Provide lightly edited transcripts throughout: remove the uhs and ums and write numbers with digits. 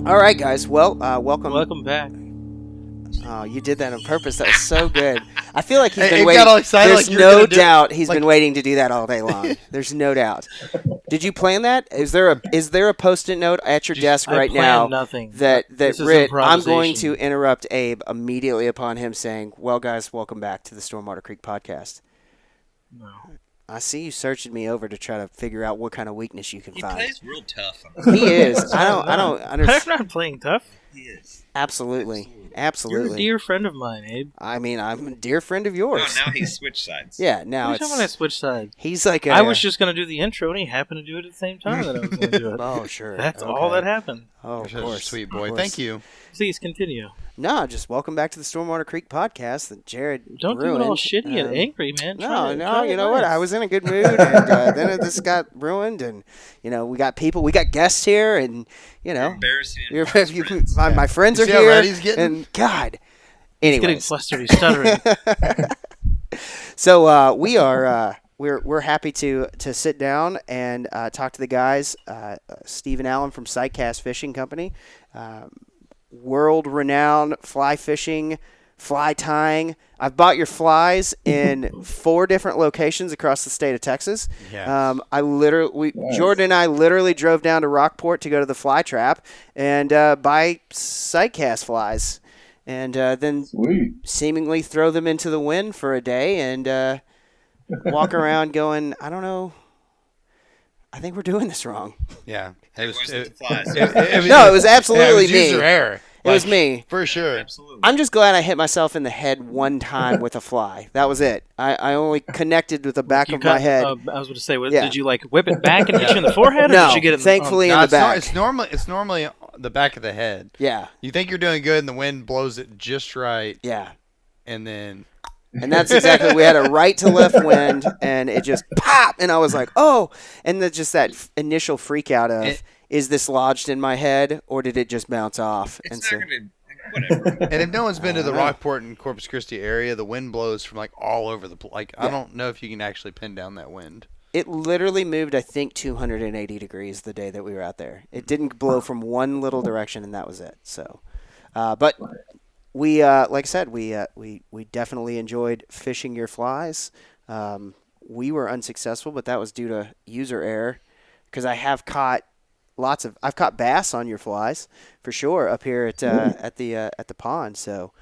All right, guys. Well, welcome. Welcome back. Oh, you did that on purpose. That was so good. I feel like he's been It waiting. got all excited There's like you're no gonna do it. doubt he's Like- been waiting to do that all day long. There's no doubt. Did you plan that? Is there a post-it note at your desk right now nothing. that This is Rit? I'm going improvisation. to interrupt Abe immediately upon him saying, "Well, guys, welcome back to the Stormwater Creek podcast." No. I see you searching me over to try to figure out what kind of weakness you can He find. plays real tough. He is. I don't I'm understand. not playing tough. He is. Absolutely. You're Absolutely. a dear friend of mine, Abe. I mean, I'm a dear friend of Oh, yours. now he's switched sides. Yeah, now What are you talking about? I it's switched sides. he's like a. I was just going to do the intro, and he happened to do it at the same time that I was going to do it. Oh, sure. That's Okay. all that happened. Oh, of You're such a course. sweet of boy. course. Thank you. Please continue. No, just welcome back to the Stormwater Creek podcast that Jared Don't ruined. do it all shitty and angry, man. No, you know what? I was in a good mood, and then this got ruined, and we got guests here, and Embarrassing. my friends You are see how here, red he's getting? and God. He's getting Anyways, flustered. He's stuttering. so we're happy to sit down and talk to the guys, Steve and Allen from Sightcast Fishing Company, world-renowned fly fishing, fly tying. I've bought your flies in 4 different locations across the state of Texas. Yeah. Jordan and I literally drove down to Rockport to go to the fly trap and buy Sightcast flies, and then Sweet. seemingly throw them into the wind for a day and walk around going, I don't know. I think we're doing this wrong. Yeah. It was, wasn't it, the flies. No, it was absolutely it was me. user error. It was me. For sure. Absolutely. I'm just glad I hit myself in the head one time with a fly. That was it. I only connected with the back of my head. I was going to say, Yeah. did you whip it back and hit you in the forehead, or No, did you get it? thankfully in No, the back. It's normally the back of the head. Yeah, You think you're doing good, and the wind blows it just right, yeah. and then And that's exactly, we had a right to left wind, and it just pop, and I was like, oh. And then just that initial freak out of, is this lodged in my head, or did it just bounce off? It's And not so, going to. Whatever. and if no one's been to the know. Rockport and Corpus Christi area, the wind blows from all over the place. I Yeah. don't know if you can actually pin down that wind. it literally moved, I think, 280 degrees the day that we were out there. It didn't blow from one little direction, and that was it. So, but we, like I said, we definitely enjoyed fishing your flies. We were unsuccessful, but that was due to user error, because I have caught I've caught bass on your flies for sure up here at the pond. So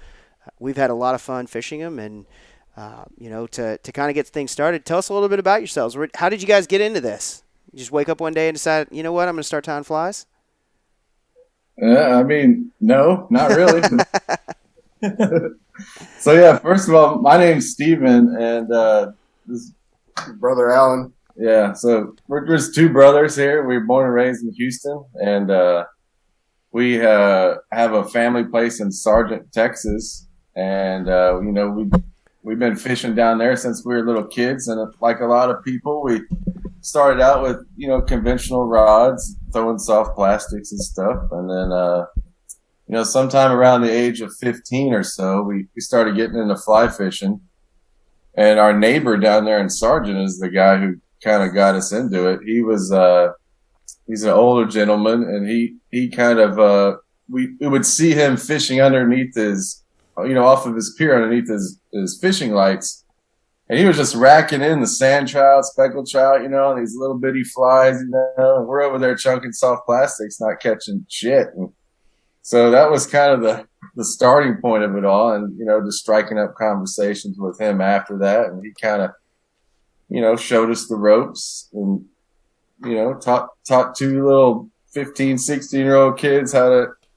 we've had a lot of fun fishing them, and to kind of get things started, tell us a little bit about yourselves. How did you guys get into this? You just wake up one day and decide, you know what, I'm going to start tying flies? I mean, no, not really. So yeah, first of all, my name's Steven, and this is brother Alan. Yeah, so we're just 2 brothers here. We were born and raised in Houston, and we have a family place in Sargent, Texas, and we've been fishing down there since we were little kids. And like a lot of people, we started out with conventional rods, throwing soft plastics and stuff, and then sometime around the age of 15 or so, we started getting into fly fishing. And our neighbor down there in Sargent is the guy who kind of got us into it. He was he's an older gentleman, and he kind of we would see him fishing underneath his off of his pier underneath his fishing lights, and he was just racking in the sand trout, speckled trout, and these little bitty flies, and we're over there chunking soft plastics, not catching shit. And so that was kind of the starting point of it all, and just striking up conversations with him after that, and he kind of showed us the ropes, and taught 2 little 15, 16-year-old kids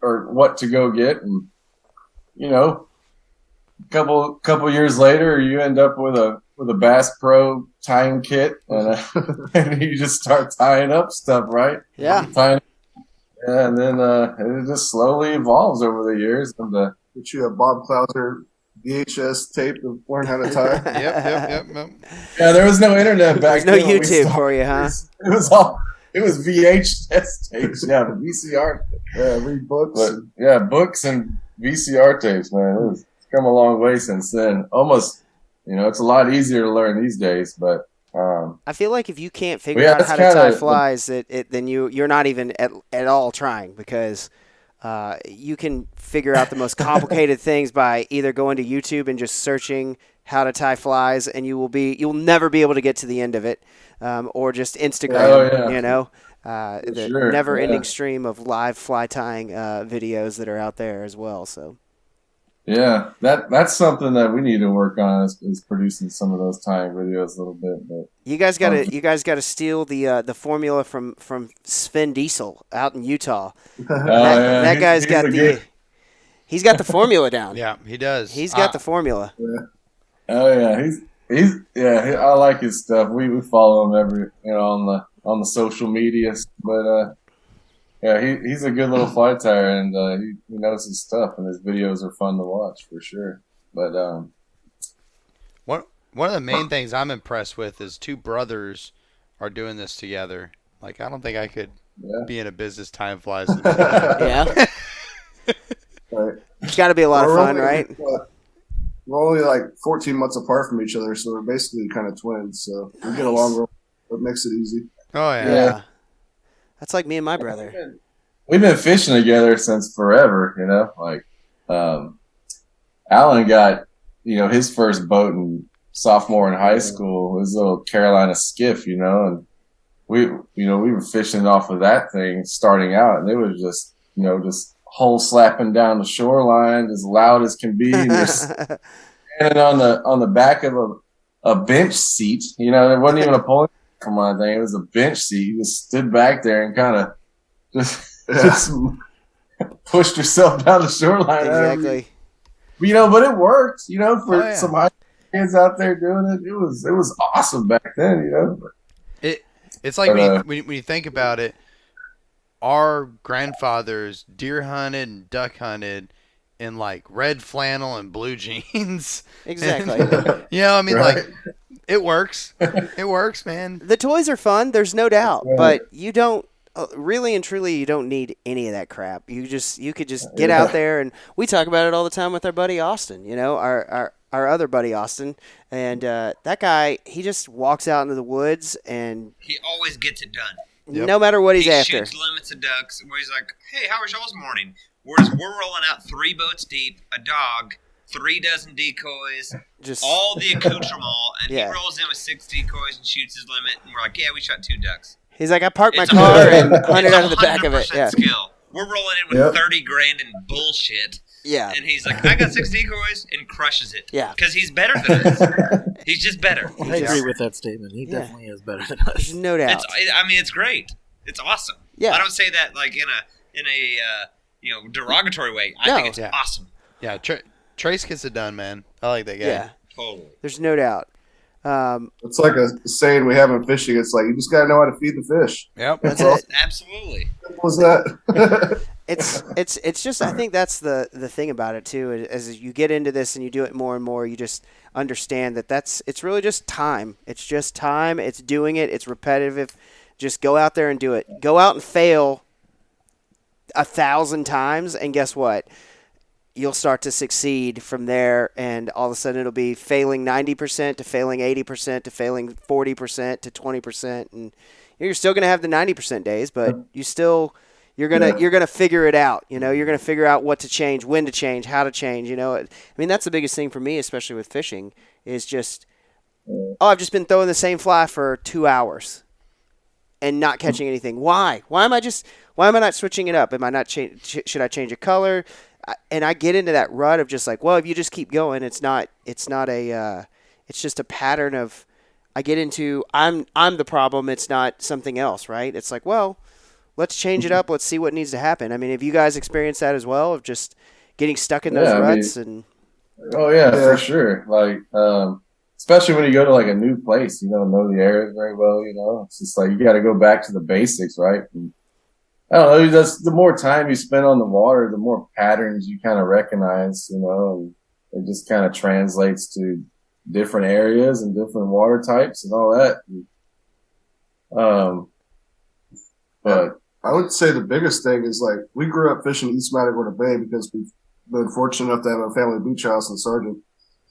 what to go get, and couple years later, you end up with a Bass Pro tying kit, and and you just start tying up stuff, right? Yeah. And then it just slowly evolves over the years. And Get you a Bob Clouser VHS tape to learn how to tie. Yep. yeah, there was no internet back There's no then. when we YouTube started. for you, huh? It was VHS tapes. Yeah, the VCR. Read books. But, books and VCR tapes, man. It's come a long way since then. Almost, it's a lot easier to learn these days, but I feel like if you can't figure yeah, out that's how to tie kinda- flies, then you're not even at all trying, because You can figure out the most complicated things by either going to YouTube and just searching how to tie flies, and you'll never be able to get to the end of it, or just Instagram. The sure, never-ending stream of live fly tying videos that are out there as well. So. Yeah, that's something that we need to work on is producing some of those tying videos a little bit. But you guys gotta steal the formula from Sven Diesel out in Utah. That guy's he's got the formula down. Yeah, he does. He's got the formula. Yeah. Oh yeah, I like his stuff. We follow him on the social media, but yeah, he's a good little fly tyer, and he knows his stuff, and his videos are fun to watch for sure. But one of the main things I'm impressed with is two brothers are doing this together. Like, I don't think I could be in a business tying flies. Yeah, Right. it's got to be a lot of fun, right? We're only like 14 months apart from each other, so we're basically kind of twins. So we get along. What makes it easy? Oh Yeah. That's like me and my brother. We've been fishing together since forever, Like, Alan got, his first boat in sophomore in high school, his little Carolina skiff, and we were fishing off of that thing starting out, and it was just, just hole slapping down the shoreline as loud as can be, and just standing on the back of a bench seat. There wasn't even a pulling for my thing. It was a bench seat. You just stood back there and kind of just pushed yourself down the shoreline. Exactly. But it worked. For some high kids out there doing it, it was awesome back then. It's like when you think about it, our grandfathers deer hunted and duck hunted in like red flannel and blue jeans. Exactly. And, like, it works. It works, man. The toys are fun. There's no doubt, but you don't really and truly you don't need any of that crap. You could just get out there, and we talk about it all the time with our buddy Austin. Our other buddy Austin, and that guy, he just walks out into the woods, and He always gets it done. no matter what he's He after. shoots limits of ducks. Where he's like, "Hey, how was y'all's morning?" We're rolling out 3 boats deep, a dog, 3 dozen decoys, Just all the accoutrement, and Yeah. he rolls in with 6 decoys and shoots his limit, and we're like, "Yeah, we shot 2 ducks." he's like, I parked my It's car 100 and hunted out of the back of it. 100% Yeah, skill. We're rolling in with 30 grand in bullshit, yeah. and he's like, "I got 6 decoys," and crushes it. Yeah. Because he's better than us. He's just better. I agree with that statement. He definitely is better than us. There's no doubt. It's great. It's awesome. Yeah. I don't say that like in a derogatory way. I think it's awesome. Yeah, Trace gets it done, man. I like that guy. Yeah, Totally. there's no doubt. It's like a saying we have in fishing. It's like you just got to know how to feed the fish. Yep. That's it. Absolutely. What was that? It's just, I think that's the thing about it too. As you get into this and you do it more and more, you just understand that it's really just time. It's just time. It's doing it. It's repetitive. Just go out there and do it. Go out and fail 1,000 times, and guess what? You'll start to succeed from there, and all of a sudden it'll be failing 90% to failing 80% to failing 40% to 20%, and you're still going to have the 90% days, but you're gonna figure it out. You're gonna figure out what to change, when to change, how to change. I mean, that's the biggest thing for me, especially with fishing, is just I've just been throwing the same fly for 2 hours and not catching anything. Why? Why am I not switching it up? Am I not should I change a color? And I get into that rut of just like, well, if you just keep going, it's just a pattern of, I get into, I'm the problem. It's not something else, right? It's like, well, let's change it up. Let's see what needs to happen. I mean, have you guys experienced that as well, of just getting stuck in those ruts? Oh yeah, for sure. Like, especially when you go to like a new place, you don't know the area very well. It's just like you got to go back to the basics, right? And I don't know. That's the more time you spend on the water, the more patterns you kind of recognize, and it just kind of translates to different areas and different water types and all that. But I would say the biggest thing is like we grew up fishing East Matagorda Bay because we've been fortunate enough to have a family beach house in Sargent.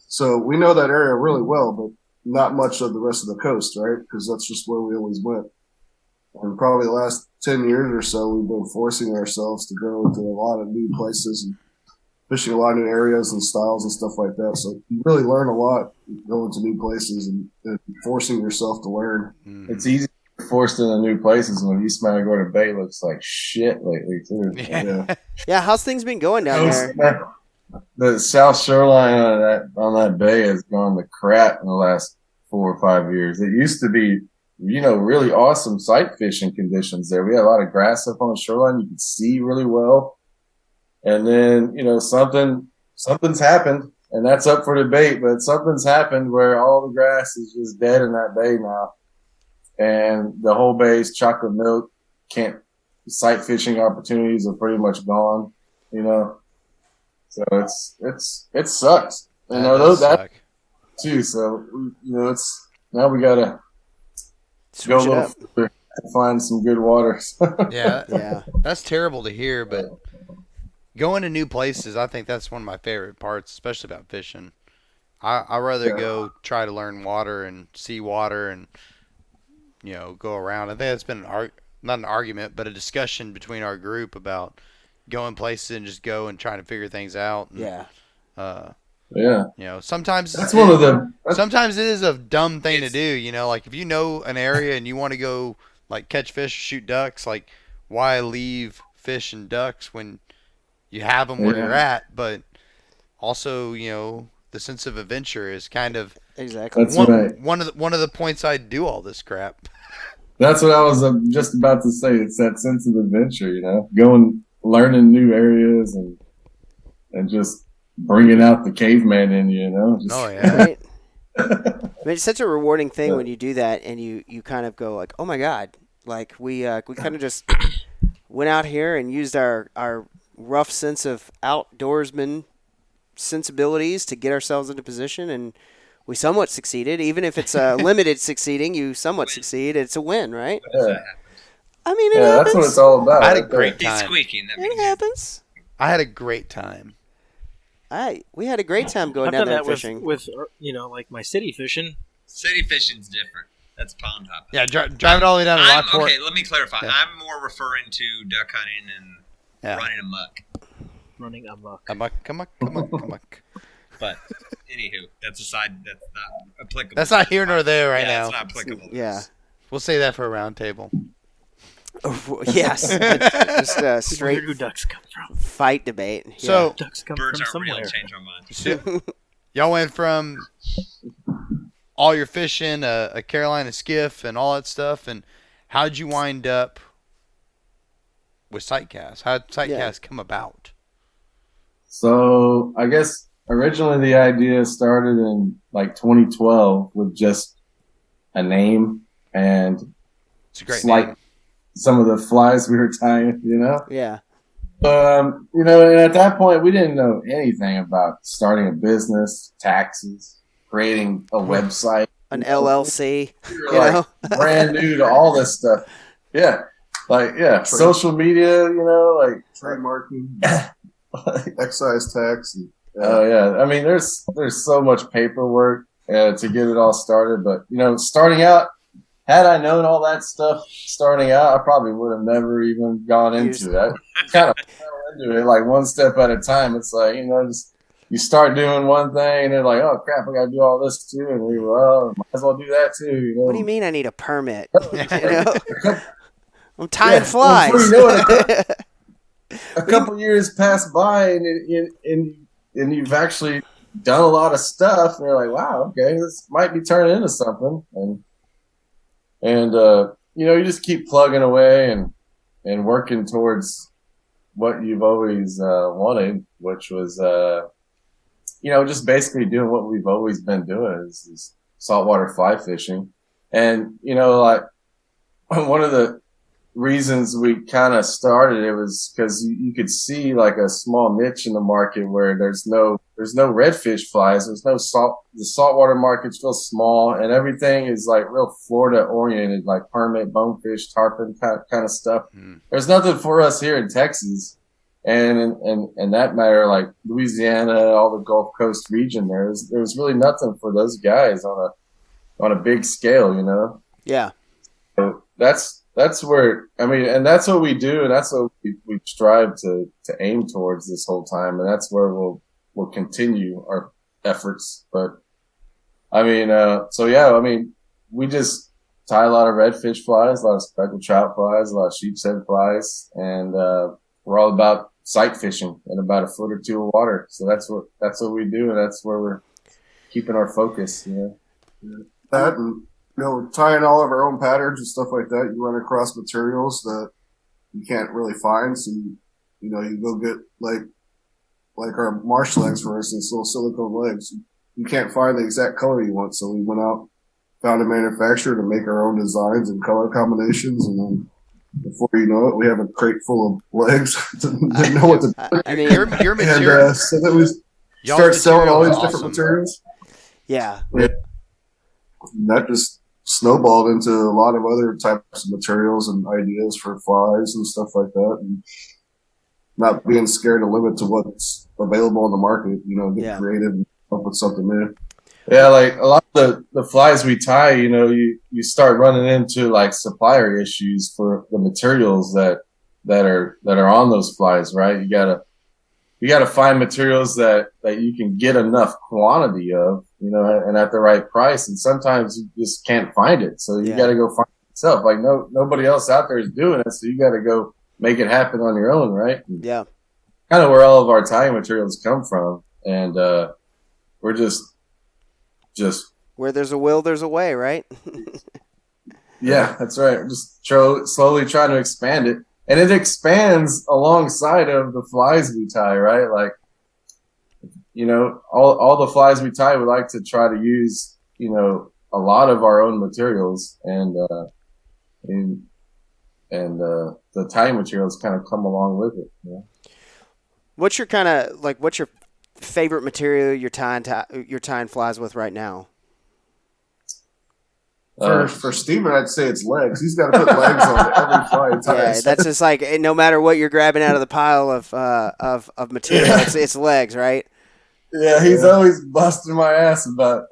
So we know that area really well, but not much of the rest of the coast, right? Because that's just where we always went. And probably the last 10 years or so, we've been forcing ourselves to go into a lot of new places and fishing a lot of new areas and styles and stuff like that. So you really learn a lot going to new places and forcing yourself to learn. Mhm. It's easy to get forced into new places when East Matagorda Bay looks like shit lately too. Yeah. Yeah, how's things been going down there? The south shoreline on that bay has gone to crap in the last 4 or 5 years. It used to be, really awesome sight fishing conditions there. We had a lot of grass up on the shoreline. You could see really well. And then, something's happened, and that's up for debate, but something's happened where all the grass is just dead in that bay now. And the whole bay's chocolate milk. Sight fishing opportunities are pretty much gone, So it sucks. That does that suck. too. So, now we gotta Switch go a it little up. further and find some good waters. Yeah, Yeah. that's terrible to hear, but going to new places, I think that's one of my favorite parts, especially about fishing. I'd rather go try to learn water and see water and, go around. I think that's been not an argument, but a discussion between our group about going places and just go and trying to figure things out. And, Yeah. Yeah. Sometimes That's one of the sometimes it is a dumb thing to do, like if you know an area and you want to go like catch fish, shoot ducks, like why leave fish and ducks when you have them where you're at? But also, the sense of adventure is kind of Exactly. That's right. one of the points I do all this crap. That's what I was just about to say. It's that sense of adventure, going, learning new areas and just bringing out the caveman in you, Just, Oh yeah. Right? I mean, it's such a rewarding thing when you do that and you kind of go like, oh my God, like we kind of just went out here and used our rough sense of outdoorsman sensibilities to get ourselves into position, and we somewhat succeeded. Even if it's limited succeeding, you somewhat succeed. It's a win, right? Yeah. I mean, it Yeah, happens. that's what it's all about. I had a right there. great He's time. squeaking. That It means happens. I had a great time. We had a great time going I've down done there that fishing. with like my city fishing. city fishing's different. That's pond hopping. Yeah, drive it all the way down to Lockport. Okay, let me clarify. Yeah. I'm more referring to duck hunting and running amok. Running amok. Come on. But anywho, that's a side. That's not applicable. That's not here nor there right now. It's not applicable. Yeah. We'll say that for a round table. Yes. Just a Where straight do ducks come from? fight debate. Yeah. So, Ducks come Birds from aren't real. somewhere. Change our minds. so y'all went from all your fishing, a Carolina skiff, and all that stuff, and how'd you wind up with Sightcast? How'd Sightcast come about? So I guess originally the idea started in like 2012 with just a name and It's a great like name. some of the flies we were tying, Yeah. And at that point we didn't know anything about starting a business, taxes, creating a website, An LLC. We were like brand new to all this stuff. Yeah. Social media, like Trademarking, excise tax. And, oh yeah, I mean, there's so much paperwork to get it all started, but starting out, had I known all that stuff starting out, I probably would have never even gone into that. Kind of fell into it like one step at a time. It's like just you start doing one thing, and they're like, oh crap, I got to do all this too, and we might as well do that too. What do you mean I need a permit? mean? I'm tying Well, flies. before you know it, a couple years pass by, and you've actually done a lot of stuff, and you're like, wow, okay, this might be turning into something, and you just keep plugging away and working towards what you've always wanted, which was just basically doing what we've always been doing is saltwater fly fishing, and like one of the reasons we kind of started it was because you could see like a small niche in the market where there's no redfish flies, the saltwater market's real small, and everything is like real Florida oriented, like permit, bonefish, tarpon kind of stuff. There's nothing for us here in Texas, and in that matter, like Louisiana, all the Gulf Coast region, there's really nothing for those guys on a big scale, Yeah. So that's that's where, I mean, and that's what we do, and that's what we strive to aim towards this whole time, and that's where we'll continue our efforts. But I mean, so yeah, I mean, we just tie a lot of redfish flies, a lot of speckled trout flies, a lot of sheepshead flies, and we're all about sight fishing in about a foot or two of water. So that's what we do, and that's where we're keeping our focus. That and tying all of our own patterns and stuff like that. You run across materials that you can't really find, so you go get like our marsh legs, for instance, little silicone legs. You can't find the exact color you want, so we went out, found a manufacturer to make our own designs and color combinations, and then before you know it, we have a crate full of legs. Didn't know what to do. I mean, your material. And so then we y'all's start selling all material these is different awesome. materials. yeah. And that just snowballed into a lot of other types of materials and ideas for flies and stuff like that. And not being scared to limit to what's available on the market, get creative and come up with something new. Yeah, like a lot of the flies we tie, you start running into like supplier issues for the materials that are on those flies, right? You gotta find materials that you can get enough quantity of, and at the right price. And sometimes you just can't find it, so you gotta go find it yourself. Like nobody else out there is doing it, so you gotta go make it happen on your own, right? Yeah. Kind of where all of our tying materials come from, and we're just Where there's a will, there's a way, right? yeah, that's right. We're just slowly trying to expand it, and it expands alongside of the flies we tie, right? Like, all the flies we tie, we like to try to use, a lot of our own materials, and the tying materials kind of come along with it. What's your favorite material you're tying flies with right now? For Steven, I'd say it's legs. He's got to put legs on every fly he ties. Yeah, that's just like no matter what you're grabbing out of the pile of material, it's legs, right? Yeah, he's always busting my ass about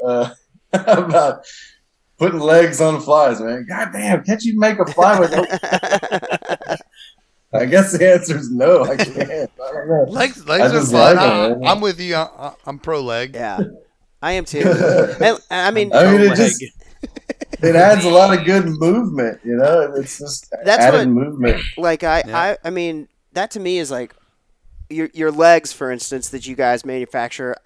about putting legs on flies, man. God damn, can't you make a fly with no? I guess the answer is no. I can't. I don't know. Legs I are just fun. like it. I'm with you. I'm pro leg. Yeah, I am too. And, I mean, it adds a lot of good movement. It's just added movement. Like I mean, that to me is like your legs, for instance, that you guys manufacture.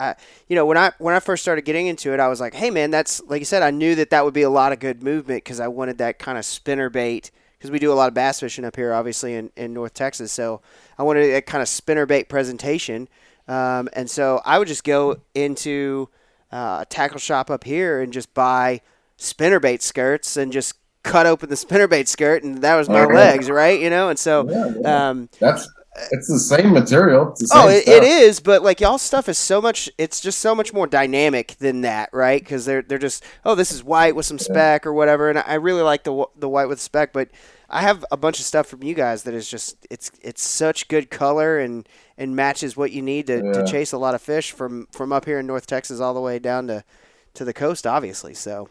When I first started getting into it, I was like, hey man, that's like you said. I knew that would be a lot of good movement because I wanted that kind of spinner bait. Because we do a lot of bass fishing up here, obviously, in North Texas. So I wanted a kind of spinnerbait presentation. And so I would just go into a tackle shop up here and just buy spinnerbait skirts and just cut open the spinnerbait skirt, and that was my legs, right? And so it's the same material. It's the same stuff. It is, but like y'all's stuff is it's just so much more dynamic than that, right? Because they're just, this is white with some speck or whatever, and I really like the white with speck, but I have a bunch of stuff from you guys that is just it's such good color and matches what you need to chase a lot of fish from up here in North Texas all the way down to the coast, obviously. So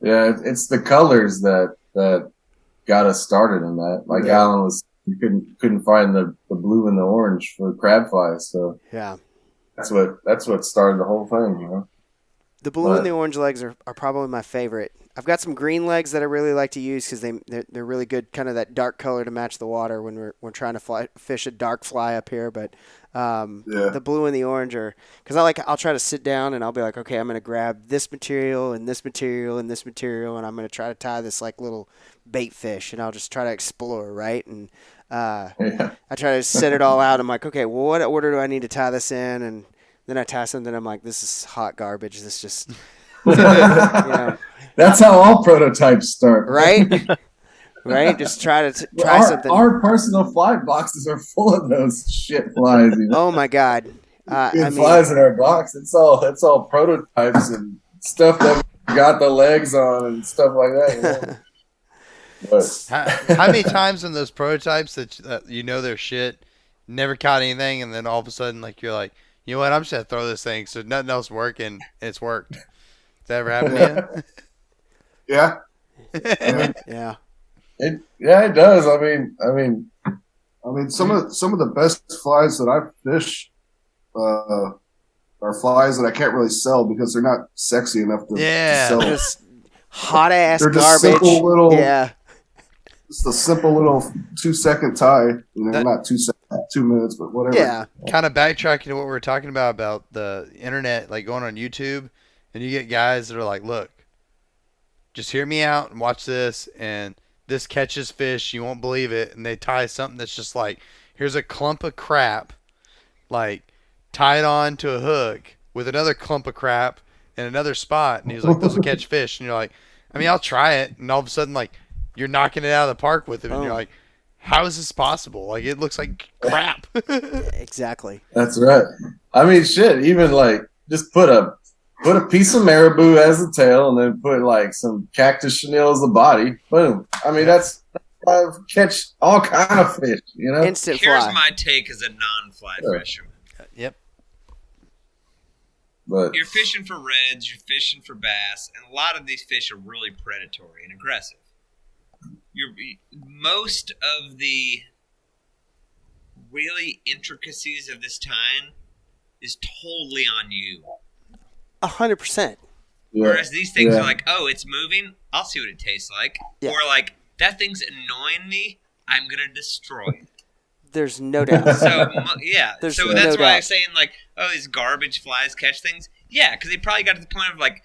yeah, it's the colors that got us started in that. Like Alan was. You couldn't find the blue and the orange for crab flies, so yeah, that's what started the whole thing, The blue and the orange legs are probably my favorite. I've got some green legs that I really like to use because they're really good, kind of that dark color to match the water when we're trying to fish a dark fly up here. But the blue and the orange are because I'll try to sit down and I'll be like, okay, I'm going to grab this material and this material and this material, and I'm going to try to tie this like little bait fish, and I'll just try to explore, right? And I try to set it all out. I'm like, okay, well, what order do I need to tie this in? And then I tie something. I'm like, this is hot garbage. This just, That's how all prototypes start, right? Right? Just try something. Our personal fly boxes are full of those shit flies. Oh my god! Flies in our box. It's all prototypes and stuff that we got the legs on and stuff like that. But how many times in those prototypes that they're shit, never caught anything, and then all of a sudden you're like, you know what, I'm just gonna throw this thing so nothing else working, and it's worked. Does that ever happen to you? Yeah. Yeah. It does. I mean, some of the best flies that I've fished are flies that I can't really sell because they're not sexy enough to Yeah. sell. Just hot ass They're just garbage. simple little, Yeah. just a simple little 2-second tie. You know, That- not 2 seconds, 2 minutes, but whatever. Yeah. Kind of backtracking to what we were talking about the internet, like going on YouTube, and you get guys that are like, look, just hear me out and watch this, and this catches fish, you won't believe it, and they tie something that's just like, here's a clump of crap, like, tied on to a hook with another clump of crap in another spot, and he's like, those will catch fish, and you're like, I mean, I'll try it, and all of a sudden, like, you're knocking it out of the park with it, and you're like, how is this possible? Like, it looks like crap. Exactly. That's right. I mean, shit. Even like just put a piece of marabou as the tail, and then put like some cactus chenille as the body. Boom. I mean, that's catch all kind of fish. You know. Instant Here's fly. my take as a non-fly fisherman. Yep. But You're fishing for reds, you're fishing for bass, and a lot of these fish are really predatory and aggressive. Most of the really intricacies of this tying is totally on you. 100%. yeah, Whereas these things yeah. are like, oh, it's moving, I'll see what it tastes like. Yeah. Or like, that thing's annoying me, I'm going to destroy it. There's no doubt. So, yeah. There's So no that's why doubt. I'm saying, like, oh, these garbage flies catch things. Yeah, because they probably got to the point of, like,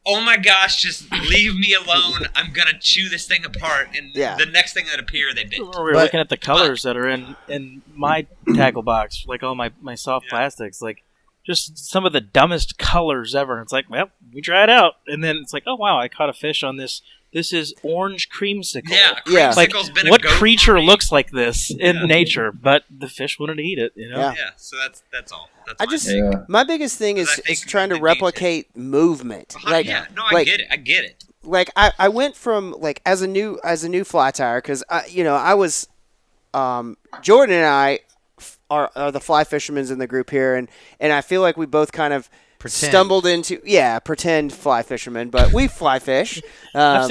oh my gosh, just leave me alone. I'm going to chew this thing apart. And Yeah. the next thing that appear, they bit. We were But- looking at the colors that are in my tackle box, like all my soft plastics, like just some of the dumbest colors ever. And it's like, well, we try it out, and then it's like, oh wow, I caught a fish on this. This is orange creamsicle. Yeah, Yeah. Like, creamsicle's been a what go for creature me. looks like this in nature? But the fish wouldn't eat it. You know. Yeah. Yeah, so that's all. That's I my just take. Yeah. my biggest thing is, Because I think is trying to the detail- replicate movement. Like Yeah, no, I like, get it. I get it. like I went from like as a new fly tire because I was Jordan and I are the fly fishermen in the group here, and I feel like we both kind of Pretend. stumbled into pretend fly fishermen, but we fly fish. I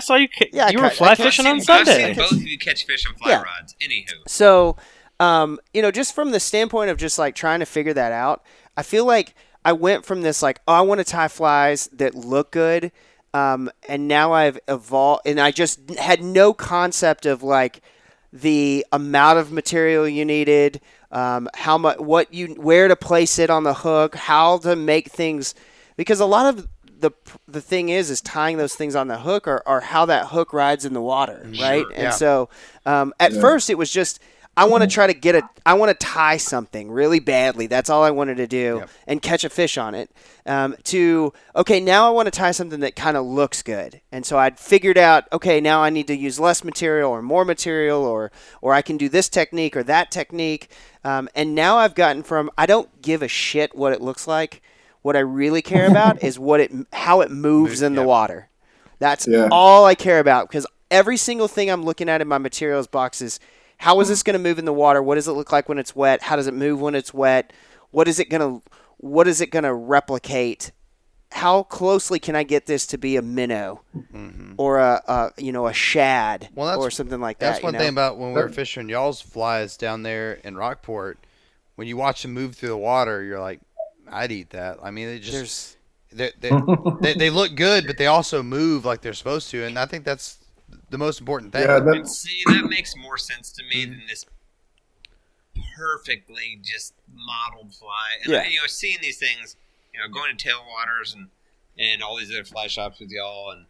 saw you. Yeah, You were I fly ca- fishing on I've Sunday. seen both of you catch fish on fly Yeah. rods. Anywho. So, just from the standpoint of just like trying to figure that out, I feel like I went from this like, oh, I want to tie flies that look good, and now I've evolved, and I just had no concept of like the amount of material you needed, how much, where to place it on the hook, how to make things, because a lot of the thing is tying those things on the hook or how that hook rides in the water, right? And yeah. so at first it was just I want to try to I want to tie something really badly. That's all I wanted to do and catch a fish on it. Okay, now I want to tie something that kind of looks good. And so I'd figured out, okay, now I need to use less material or more material or I can do this technique or that technique. And now I've gotten from I don't give a shit what it looks like. What I really care about is how it moves in the water. That's all I care about because every single thing I'm looking at in my materials box is how is this going to move in the water? What does it look like when it's wet? How does it move when it's wet? What is it going to replicate? How closely can I get this to be a minnow or a shad or something like that? That's one thing about when we were fishing y'all's flies down there in Rockport. When you watch them move through the water, you're like, I'd eat that. I mean, they look good, but they also move like they're supposed to, and I think that's the most important thing. Yeah, See, that makes more sense to me than this perfectly just modeled fly. And seeing these things, going to tailwaters and all these other fly shops with y'all, and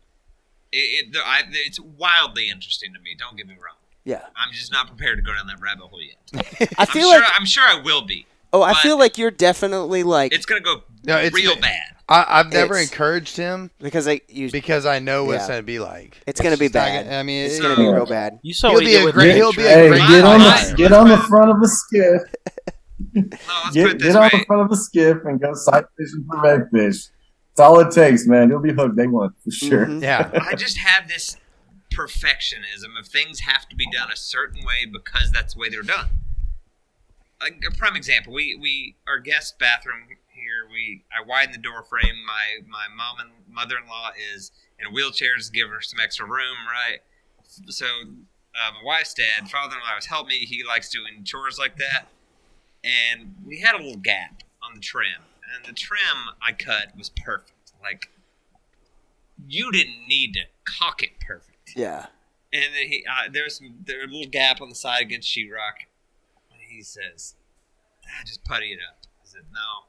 it's wildly interesting to me. Don't get me wrong. Yeah, I'm just not prepared to go down that rabbit hole yet. I'm sure I will be. Oh, I feel like you're definitely like it's gonna go it's real bad. I've never encouraged him because I know what it's gonna be like. It's gonna be bad. I mean, it's gonna be real bad. You saw He'll what he be did a with great. Mitch, He'll be right? a great. Get on the front of the skiff. No, let's put it this Get on the way. front of the skiff and go sight fishing for redfish. That's all it takes, man. You'll be hooked day one for sure. Mhm. Yeah. I just have this perfectionism of things have to be done a certain way because that's the way they're done. Like a prime example, we our guest bathroom here. I widen the door frame. My mom and mother-in-law is in wheelchairs, to give her some extra room, right? my wife's dad, father-in-law, was helping me. He likes doing chores like that. And we had a little gap on the trim. And the trim I cut was perfect. Like, you didn't need to caulk it perfect. Yeah. And then there was a little gap on the side against sheetrock. And he says, just putty it up. I said, no,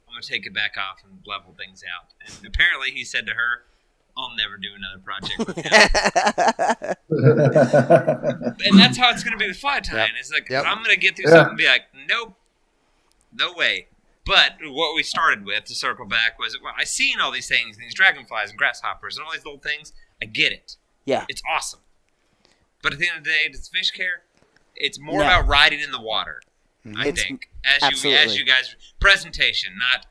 I'm going to take it back off and level things out. And apparently he said to her, I'll never do another project with him. And that's how it's going to be with fly tying. Yep. It's like, I'm going to get through something and be like, nope, no way. But what we started with, to circle back, was, well, I seen all these things, these dragonflies and grasshoppers and all these little things. I get it. Yeah. It's awesome. But at the end of the day, does fish care? It's more about riding in the water, I think. As you guys, presentation, not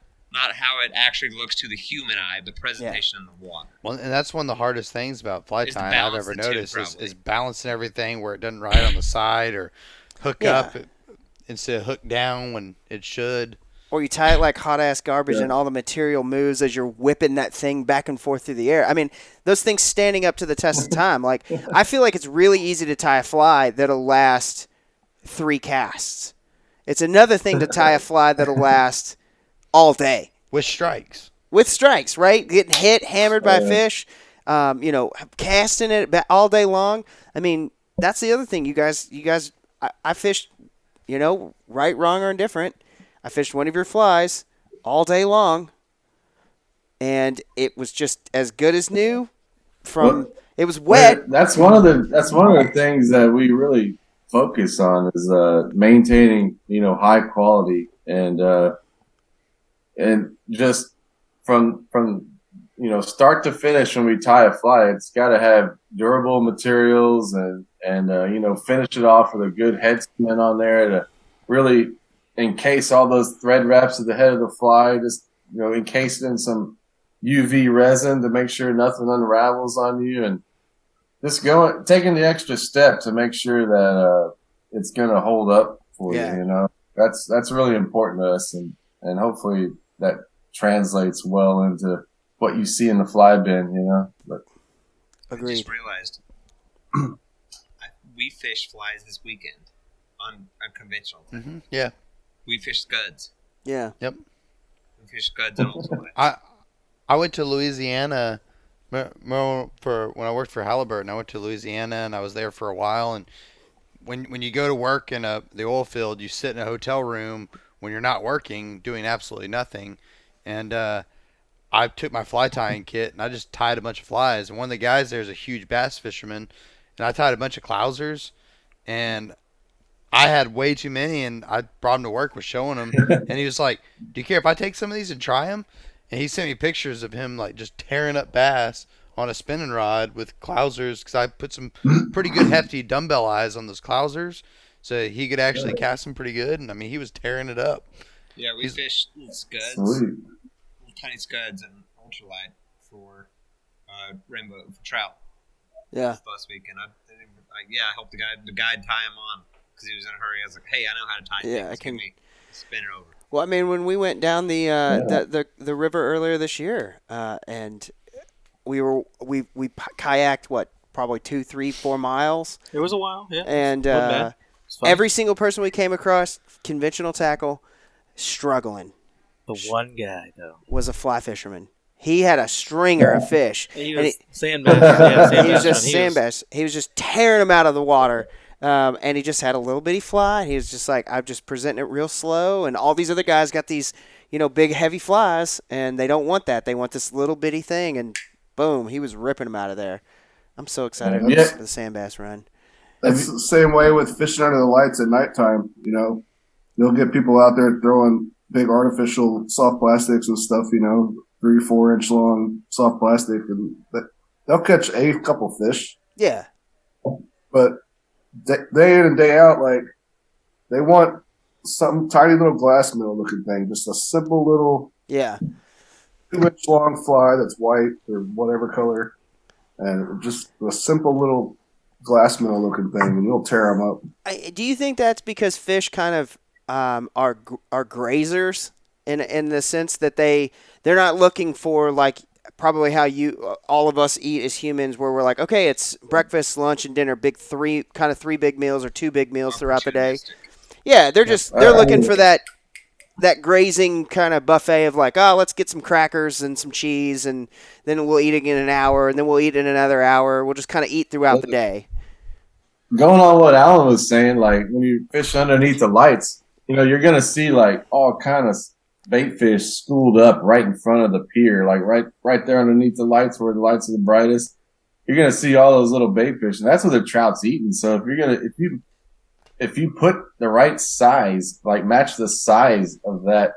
how it actually looks to the human eye, but presentation in the water. Well, and that's one of the hardest things about fly tying I've ever noticed is balancing everything where it doesn't ride on the side or hook up instead of hook down when it should. Or you tie it like hot-ass garbage and all the material moves as you're whipping that thing back and forth through the air. I mean, those things standing up to the test of time. Like, I feel like it's really easy to tie a fly that'll last 3 casts. It's another thing to tie a fly that'll last all day. With strikes. With strikes, right? Getting hit, hammered by fish, casting it all day long. I mean, that's the other thing. You guys, I fished, right, wrong, or indifferent. I fished one of your flies all day long, and it was just as good as new. It was wet. That's one of the things that we really focus on is maintaining, high quality and just from start to finish when we tie a fly, it's got to have durable materials and finish it off with a good head cement on there to really encase all those thread wraps at the head of the fly, just, encase it in some UV resin to make sure nothing unravels on you, and just taking the extra step to make sure that it's going to hold up for you, That's really important to us, and hopefully that translates well into what you see in the fly bin, But agreed. I just realized we fished flies this weekend on unconventional. Mm-hmm. Yeah. We fished scuds. Yeah. Yep. We fished scuds on ultimate. I went to Louisiana for when I worked for Halliburton. I went to Louisiana and I was there for a while. And when you go to work in the oil field, you sit in a hotel room when you're not working, doing absolutely nothing. And I took my fly tying kit and I just tied a bunch of flies. And one of the guys there is a huge bass fisherman, and I tied a bunch of clousers, and I had way too many, and I brought him to work, was showing him, and he was like, do you care if I take some of these and try them? And he sent me pictures of him like just tearing up bass on a spinning rod with clousers, because I put some pretty good hefty dumbbell eyes on those clousers so he could actually cast them pretty good, and I mean, he was tearing it up. Yeah, we fished little scuds, little tiny scuds and ultralight for rainbow for trout. Yeah. Last weekend, I helped the guide tie him on. Because he was in a hurry. I was like, "Hey, I know how to tie things. I can spin it over." Well, I mean, when we went down the river earlier this year, and we kayaked probably 2, 3, 4 miles. It was a while, yeah. And every single person we came across, conventional tackle, struggling. The one guy though was a fly fisherman. He had a stringer of fish. He was sand bass. He was just sand bass. He was just tearing them out of the water. And he just had a little bitty fly. He was just like, I'm just presenting it real slow. And all these other guys got these, big heavy flies, and they don't want that. They want this little bitty thing. And boom, he was ripping them out of there. I'm so excited for the sand bass run. That's the same way with fishing under the lights at nighttime. You'll get people out there throwing big artificial soft plastics and stuff, 3-4 inch long soft plastic, and they'll catch a couple fish. Yeah. But day in and day out, like, they want some tiny little glass mill looking thing, just a simple little 2-inch long fly that's white or whatever color, and just a simple little glass mill looking thing, and you'll tear them up. Do you think that's because fish kind of are grazers in the sense that they're not looking for like probably how all of us eat as humans, where we're like, okay, it's breakfast, lunch, and dinner, three big meals or two big meals throughout the day. Opportunistic. Yeah, they're looking for that grazing kind of buffet of like, oh, let's get some crackers and some cheese, and then we'll eat again in an hour, and then we'll eat in another hour. We'll just kind of eat throughout the day. Going on what Alan was saying, like when you fish underneath the lights, you're gonna see like all kind of bait fish schooled up right in front of the pier, like right there underneath the lights where the lights are the brightest. You're gonna see all those little bait fish, and that's what the trout's eating. So if you put the right size, like match the size of that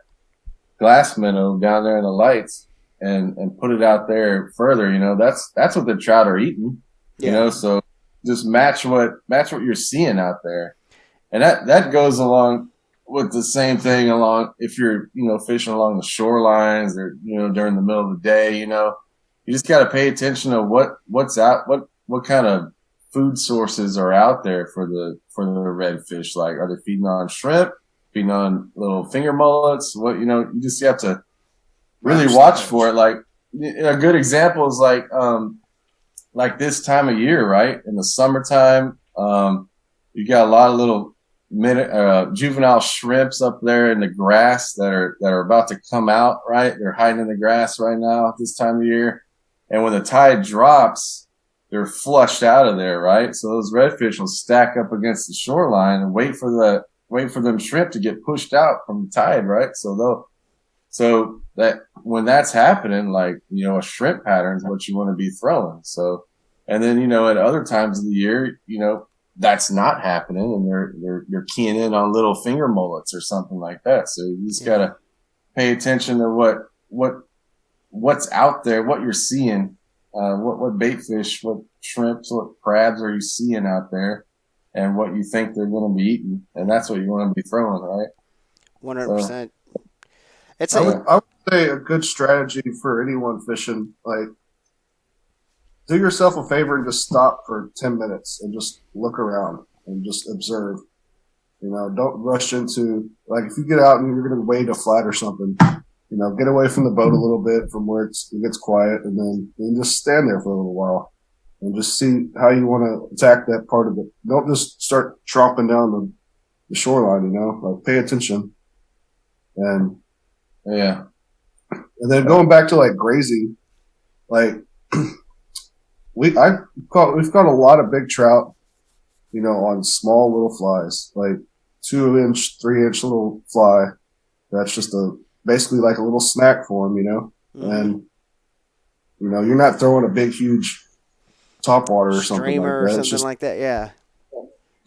glass minnow down there in the lights, and put it out there further, that's what the trout are eating. Yeah. So just match what you're seeing out there, and that goes along with the same thing along if you're fishing along the shorelines or during the middle of the day. You just got to pay attention to what's out, what kind of food sources are out there for the redfish. Like, are they feeding on shrimp, feeding on little finger mullets? You just have to really watch for it. Like a good example is like this time of year, right? In the summertime, you got a lot of little juvenile shrimps up there in the grass that are about to come out, right? They're hiding in the grass right now at this time of year. And when the tide drops, they're flushed out of there, right? So those redfish will stack up against the shoreline and wait for them shrimp to get pushed out from the tide, right? So that when that's happening, like, a shrimp pattern is what you want to be throwing. So, and then, at other times of the year, that's not happening, and they're keying in on little finger mullets or something like that. So you just gotta pay attention to what's out there, what you're seeing, what bait fish, what shrimps, what crabs are you seeing out there, and what you think they're going to be eating, and that's what you want to be throwing, right? 100%. I would say a good strategy for anyone fishing, like, do yourself a favor and just stop for 10 minutes and just look around and just observe. Don't rush into, like, if you get out and you're going to wade a flat or something, get away from the boat a little bit from where it gets quiet, and then just stand there for a little while and just see how you want to attack that part of it. Don't just start tromping down the shoreline, like, pay attention. And yeah. And then going back to like grazing, like we've caught a lot of big trout, on small little flies, like 2-inch, 3-inch little fly. That's just basically like a little snack for them, Mm-hmm. And you're not throwing a big, huge topwater or something streamer like that. Or something like that. Yeah.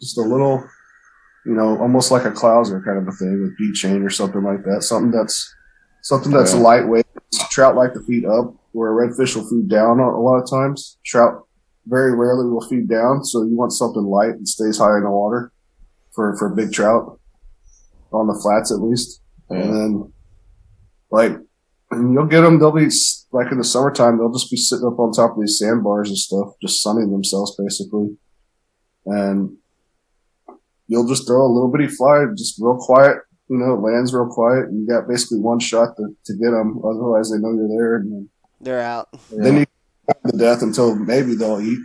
Just a little, almost like a clouser kind of a thing with bead chain or something like that. Something that's lightweight. Trout like to feed up, where redfish will feed down a lot of times. Trout very rarely will feed down, so you want something light and stays high in the water for big trout, on the flats at least. Yeah. And then, and you'll get them, they'll be, like in the summertime, they'll just be sitting up on top of these sandbars and stuff, just sunning themselves basically. And you'll just throw a little bitty fly, just real quiet. It lands real quiet, and you got basically one shot to get them. Otherwise, they know you're there, and they're out. Then you to death until maybe they'll eat,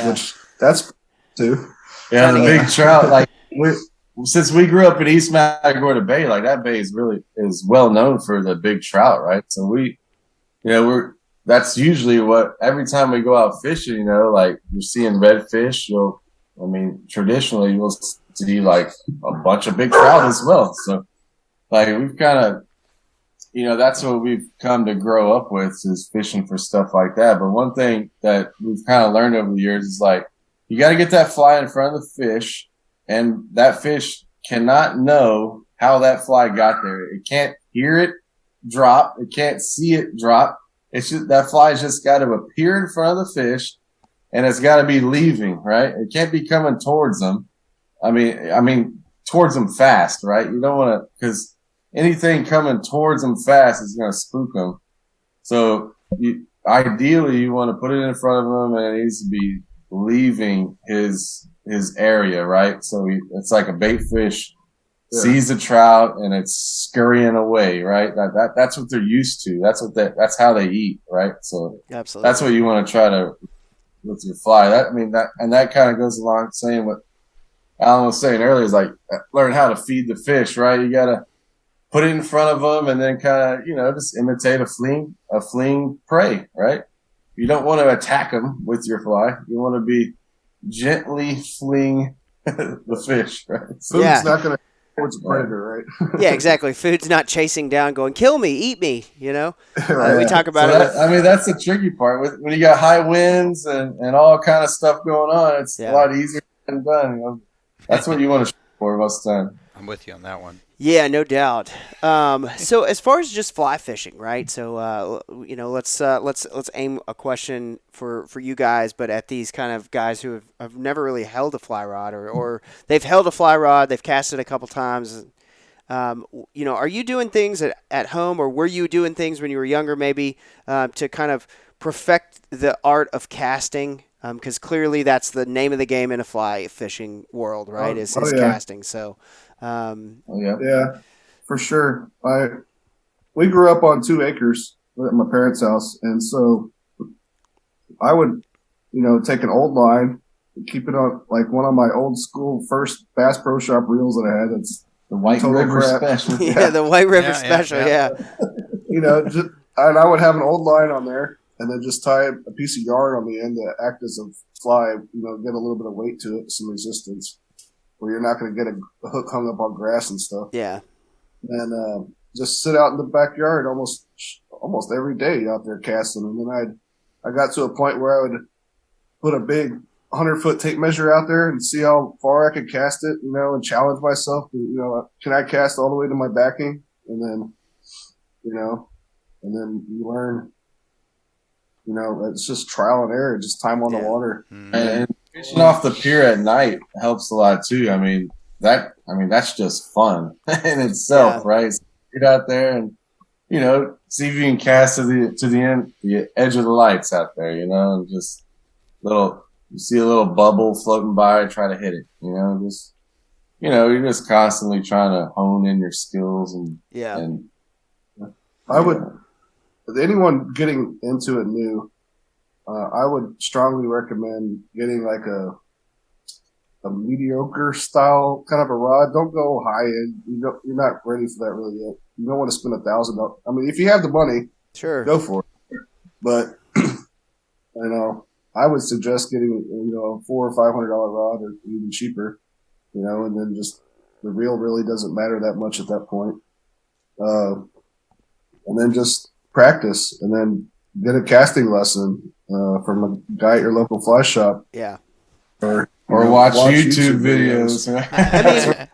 which that's too. Yeah, the big trout. Like since we grew up in East Matagorda Bay, like that bay is well known for the big trout, right? So that's usually what every time we go out fishing, like you're seeing redfish. Traditionally you'll see like a bunch of big trout as well. So like we've kind of, that's what we've come to grow up with, is fishing for stuff like that. But one thing that we've kind of learned over the years is like, you got to get that fly in front of the fish, and that fish cannot know how that fly got there. It can't hear it drop. It can't see it drop. It's just, that fly's just got to appear in front of the fish, and it's got to be leaving, right? It can't be coming towards them. I mean, towards them fast, right? You don't want to, because anything coming towards them fast is going to spook them. So ideally you want to put it in front of him, and it needs to be leaving his area, right? So it's like a bait fish sees a trout and it's scurrying away, right? That's what they're used to. That's how they eat, right? So Absolutely. that's what you want to try to with your fly. That kind of goes along saying what Alan was saying earlier is like learn how to feed the fish, right? You got to put it in front of them and then kind of, just imitate a fleeing prey, right? You don't want to attack them with your fly. You want to be gently fleeing the fish, right? Food's not going to towards a predator, right? Yeah, exactly. Food's not chasing down, going, kill me, eat me, Right. We talk about that's the tricky part. When you got high winds and all kind of stuff going on, it's a lot easier than done. That's what you want to shoot for most of the time. I'm with you on that one. Yeah, no doubt. So as far as just fly fishing, right? So let's aim a question for you guys, but at these kind of guys who have never really held a fly rod, or they've held a fly rod, they've cast it a couple times. Are you doing things at home, or were you doing things when you were younger, maybe to kind of perfect the art of casting? Because clearly that's the name of the game in a fly fishing world, right? Is casting. So. Yeah, for sure. We grew up on 2 acres at my parents' house, and so I would, take an old line, keep it on like one of my old school first Bass Pro Shop reels that I had. That's the White River Special. Yeah, the White River Special. Yeah. And I would have an old line on there, and then just tie a piece of yarn on the end to act as a fly. Get a little bit of weight to it, some resistance, where you're not going to get a hook hung up on grass and stuff. Yeah. And just sit out in the backyard almost every day out there casting. And then I got to a point where I would put a big 100-foot tape measure out there and see how far I could cast it, and challenge myself. Can I cast all the way to my backing? And then, and then you learn, it's just trial and error, just time on the water. Mm-hmm. And fishing off the pier at night helps a lot too. That's just fun in itself, right? So get out there and see if you can cast to the edge of the lights out there, and just you see a little bubble floating by, try to hit it, you're just constantly trying to hone in your skills and I would, anyone getting into it new, I would strongly recommend getting like a mediocre style kind of a rod. Don't go high end. You're not ready for that really yet. You don't want to spend $1,000. I mean, if you have the money, sure, go for it. But I would suggest getting a $400 or $500 rod, or even cheaper. And then just the reel really doesn't matter that much at that point. And then just practice, and then get a casting lesson from a guy at your local fly shop. Yeah. Or watch YouTube videos.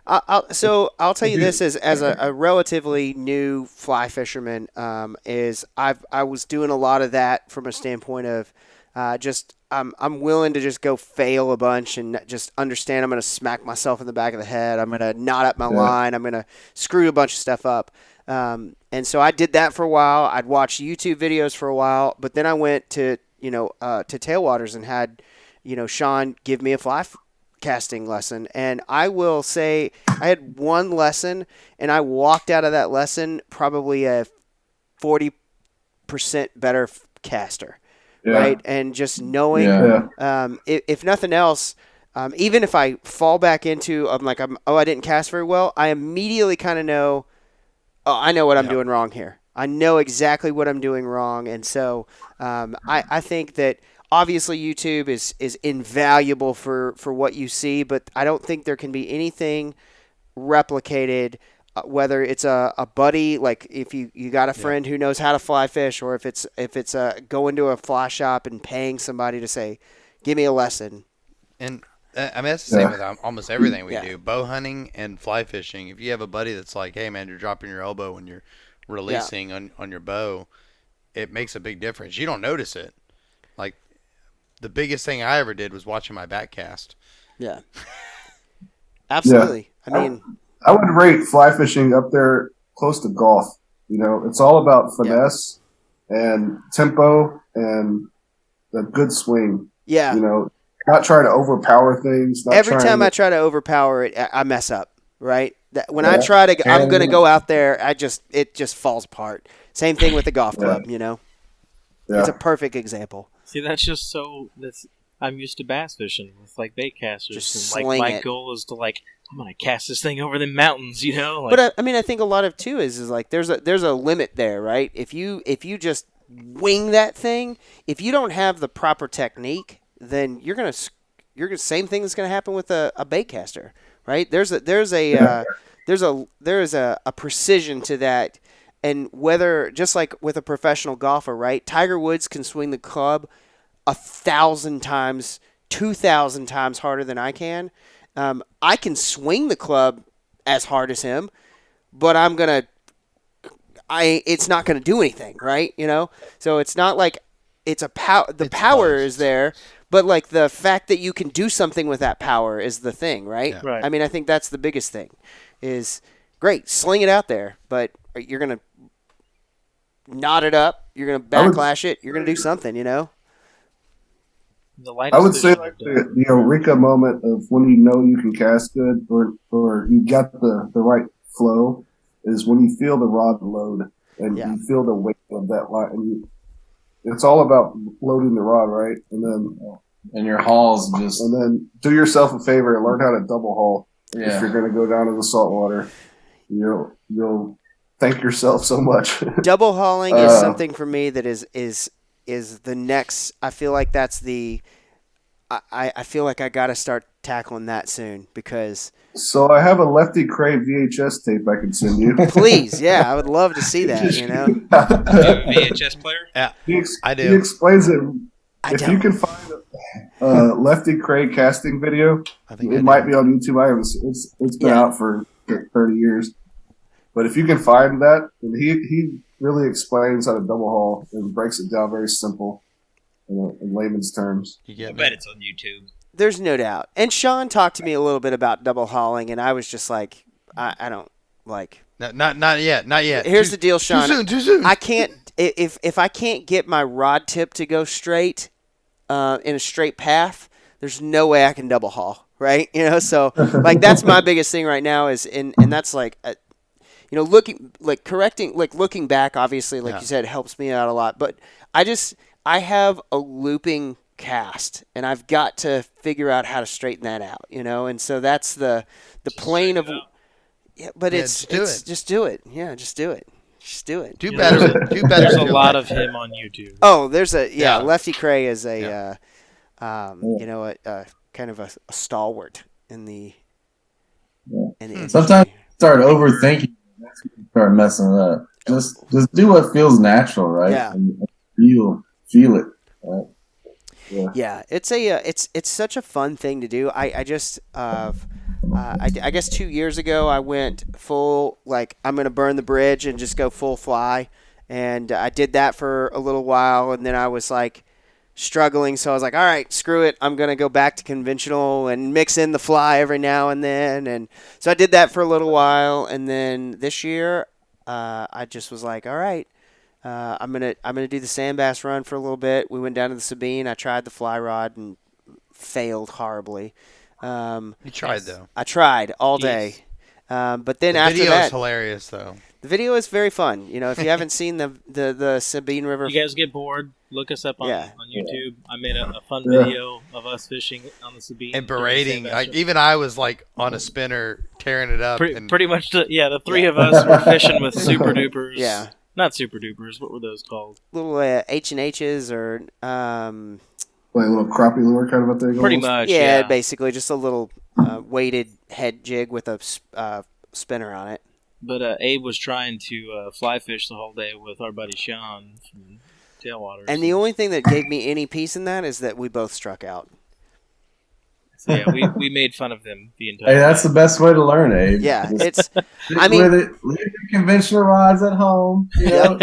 I'll tell you this as a relatively new fly fisherman, I was doing a lot of that from a standpoint of I'm willing to just go fail a bunch and just understand I'm going to smack myself in the back of the head. I'm going to knot up my line. I'm going to screw a bunch of stuff up. And so I did that for a while. I'd watch YouTube videos for a while, but then I went to Tailwaters and had, Sean give me a fly casting lesson. And I will say I had one lesson, and I walked out of that lesson probably a 40% better caster. Right. And just knowing, if nothing else, even if I fall back into, I didn't cast very well, I immediately kind of know, I know what I'm doing wrong here. I know exactly what I'm doing wrong. And so I think that obviously YouTube is invaluable for what you see, but I don't think there can be anything replicated, whether it's a buddy, like if you got a friend who knows how to fly fish, or if it's going to a fly shop and paying somebody to say, give me a lesson. And that's the same with almost everything we do. Bow hunting and fly fishing. If you have a buddy that's like, hey man, you're dropping your elbow when you're releasing on your bow, it makes a big difference. You don't notice it. Like the biggest thing I ever did was watching my back cast. Yeah. Absolutely. Yeah. I would rate fly fishing up there close to golf. It's all about finesse and tempo and a good swing. Yeah. Not trying to overpower things. Every time I try to overpower it, I mess up, right? When I try to, I'm going to go out there. It just falls apart. Same thing with the golf club. You know, it's a perfect example. See, I'm used to bass fishing with like bait casters. Just and, sling my it. goal is to I'm gonna cast this thing over the mountains. You know, But I mean, I think a lot of too is like there's a limit there, right? If you just wing that thing, if you don't have the proper technique, then you're gonna same thing that's gonna happen with a bait caster, right? There is a precision to that, and whether just like with a professional golfer, right? Tiger Woods can swing the club 1,000 times, 2,000 times harder than I can. I can swing the club as hard as him, but it's not gonna do anything, right? You know, so it's not like it's a power. The power is there, but like the fact that you can do something with that power is the thing, right? Yeah. Right. I mean, I think that's the biggest thing. Is great, sling it out there, but you're gonna knot it up. You're gonna backlash it. You're gonna do something, you know. I would say like the Eureka moment of when you know you can cast good or you got the right flow is when you feel the rod load and you feel the weight of that line. And it's all about loading the rod, right? And your hauls just... And then do yourself a favor and learn how to double haul. Yeah. If you're going to go down to the saltwater, you'll thank yourself so much. Double hauling is something for me that is the next. I feel like that's the. I feel like I got to start tackling that soon because. So I have a Lefty Cray VHS tape I can send you. Please, yeah, I would love to see that. You know, you have a VHS player? Yeah, I do. He explains it. If you can find a Lefty Cray casting video, it might be on YouTube. It's been out for 30 years. But if you can find that, and he really explains how to double haul and breaks it down very simple in layman's terms. I bet it's on YouTube. There's no doubt. And Sean talked to me a little bit about double hauling, and I was just like, I don't like. No, not yet. Here's the deal, Sean. Too soon. I can't if I can't get my rod tip to go straight in a straight path. There's no way I can double haul, right? You know, so like that's my biggest thing right now is, and that's like. You know, looking back, obviously, like you said, helps me out a lot. But I have a looping cast, and I've got to figure out how to straighten that out. You know, and so that's the plane of. Yeah, but just do it. Yeah, just do it. Just do it. Do better. There's a lot of him on YouTube. Oh, there's Lefty Cray is a kind of a stalwart in the. Sometimes start overthinking. Start messing it up. Just do what feels natural, right? Yeah. And feel it. Right? Yeah. It's such a fun thing to do. I guess 2 years ago I went full I'm gonna burn the bridge and just go full fly, and I did that for a little while, and then I was struggling, so I was like, all right, screw it, I'm gonna go back to conventional and mix in the fly every now and then, and so I did that for a little while, and then this year I just was like, all right, I'm gonna do the sand bass run for a little bit. We went down to the Sabine. I tried the fly rod and failed horribly. You tried though. I tried all day, but then after that, the video is hilarious though. The video is very fun. You know, if you haven't seen the Sabine River, you guys get bored, look us up on YouTube. I made a fun video of us fishing on the Sabine and berating. Even I was on a spinner tearing it up. Pretty much, the three of us were fishing with super dupers. Yeah, not super dupers. What were those called? Little H&H's or like a little crappie lure kind of a thing. Pretty much. Yeah, basically just a little weighted head jig with a spinner on it. But Abe was trying to fly fish the whole day with our buddy Sean from Tailwater. And the only thing that gave me any peace in that is that we both struck out. So yeah, we made fun of them the entire Hey, that's the best way to learn, Abe. Yeah, leave your conventional rods at home. You know,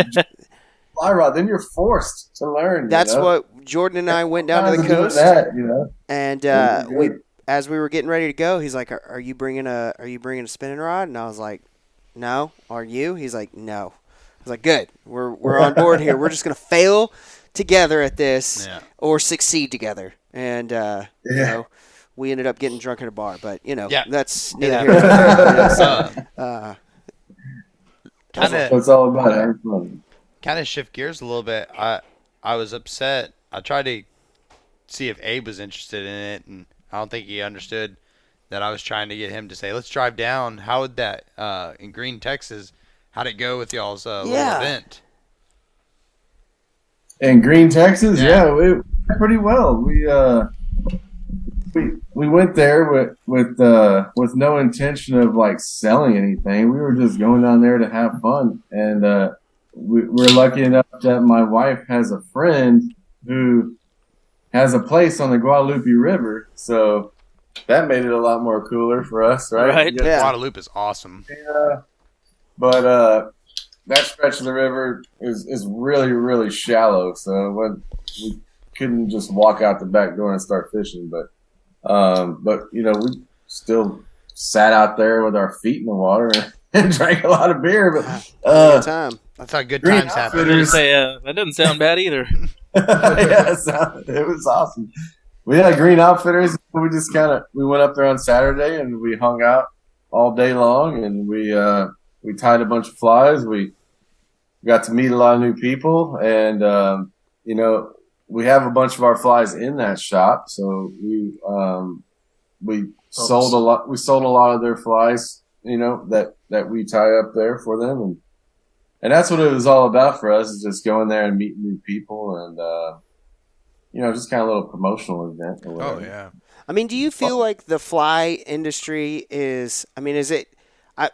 fly rod. Then you're forced to learn. That's what Jordan and I went down to the coast. And as we were getting ready to go, he's like, "Are you bringing a spinning rod?" And I was like, "No." "Are you?" He's like, "No." I was like, "Good. We're on board here. We're just gonna fail together at this, or succeed together." And you know, we ended up getting drunk at a bar. But Yeah. that's Yeah. neither here nor there. So, Kind That's of what it's all about. Having fun. shift gears a little bit. I was upset. I tried to see if Abe was interested in it, and I don't think he understood that I was trying to get him to say, "Let's drive down." How would that in Green, Texas? How'd it go with y'all's little Yeah. event? In Green, Texas, Yeah. yeah, we went pretty well. We went there with no intention of like selling anything. We were just going down there to have fun, and we're lucky enough that my wife has a friend who has a place on the Guadalupe River, so that made it a lot more cooler for us, right? Right. You get- Yeah. Guadalupe is awesome. But that stretch of the river is really, really shallow, so we couldn't just walk out the back door and start fishing. But we still sat out there with our feet in the water and drank a lot of beer. But good time. That's how good Green times I happen. was gonna say that doesn't sound bad either. yeah, so it was awesome. We had Green Outfitters. We just we went up there on Saturday and we hung out all day long, and we tied a bunch of flies. We got to meet a lot of new people, and we have a bunch of our flies in that shop. So we sold a lot. We sold a lot of their flies, that we tie up there for them, and that's what it was all about for us, is just going there and meeting new people, and just kind of a little promotional event or whatever. Oh yeah. I mean, do you feel like the fly industry is? I mean, is it?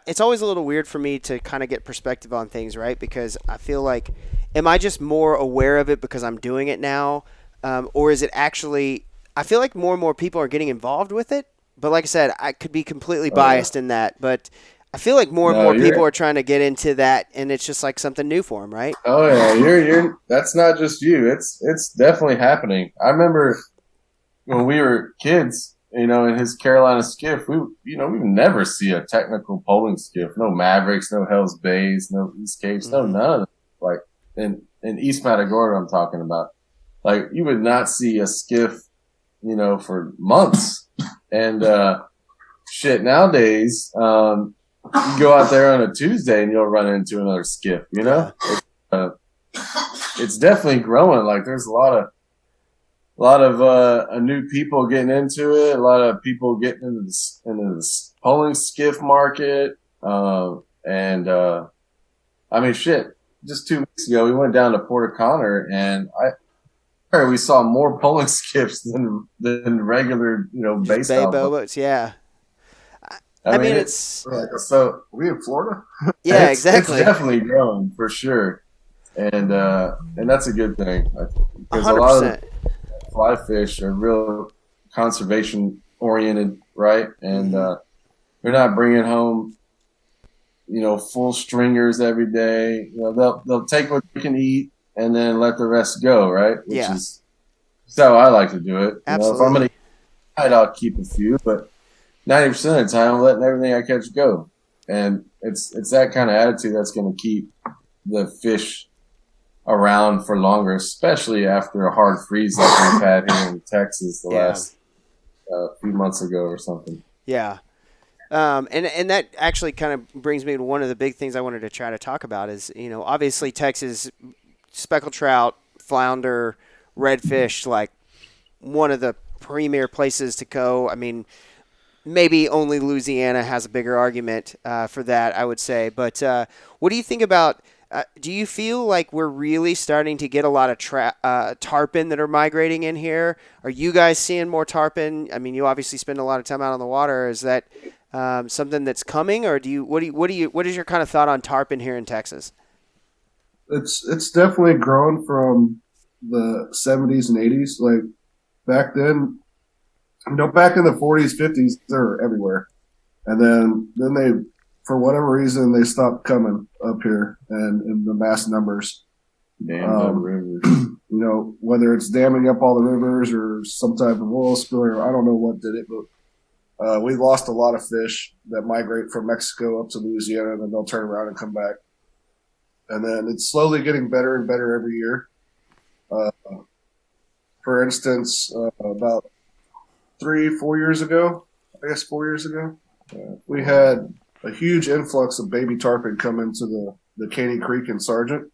It's always a little weird for me to kind of get perspective on things, right? Because I feel like, am I just more aware of it because I'm doing it now, or is it actually? I feel like more and more people are getting involved with it. But like I said, I could be completely biased in that. But I feel like more and more people are trying to get into that, and it's just like something new for them, right? Oh yeah, you're. That's not just you. It's definitely happening. I remember when we were kids, in his Carolina skiff, we would never see a technical poling skiff. No Mavericks, no Hell's Bays, no East Capes, no none of them. Like in East Matagorda, I'm talking about. Like you would not see a skiff, for months. And shit, nowadays, you go out there on a Tuesday and you'll run into another skiff. It's definitely growing. Like there's a lot of new people getting into it. A lot of people getting into this poling skiff market. I mean, shit. Just 2 weeks ago, we went down to Port O'Connor, and we saw more poling skiffs than regular, Bay baseball boats, yeah. I mean, it's So, are we in Florida? yeah, it's exactly. definitely growing for sure, and that's a good thing because a lot of 100%. fly fish are real conservation oriented, right? And they're not bringing home, full stringers every day. They'll take what they can eat and then let the rest go, right? Which is how I like to do it. Absolutely. If I'm going to eat, I'll keep a few, but 90% of the time, I'm letting everything I catch go. And it's that kind of attitude that's going to keep the fish around for longer, especially after a hard freeze like we've had here in Texas the last few months ago or something. Yeah. And that actually kind of brings me to one of the big things I wanted to try to talk about is, obviously Texas, speckled trout, flounder, redfish, like one of the premier places to go. I mean, maybe only Louisiana has a bigger argument for that, I would say. But what do you think about do you feel like we're really starting to get a lot of tarpon that are migrating in here? Are you guys seeing more tarpon? I mean, you obviously spend a lot of time out on the water. Is that something that's coming, or what is your kind of thought on tarpon here in Texas? It's definitely grown from the 70s and 80s. Like back then, back in the 40s, 50s, they're everywhere. And then they, for whatever reason, they stopped coming up here and in the mass numbers. Damn rivers. Whether it's damming up all the rivers or some type of oil spill, or I don't know what did it, but we lost a lot of fish that migrate from Mexico up to Louisiana, and then they'll turn around and come back. And then it's slowly getting better and better every year. For instance, about 4 years ago. I guess 4 years ago, we had a huge influx of baby tarpon come into the Caney Creek in Sargent.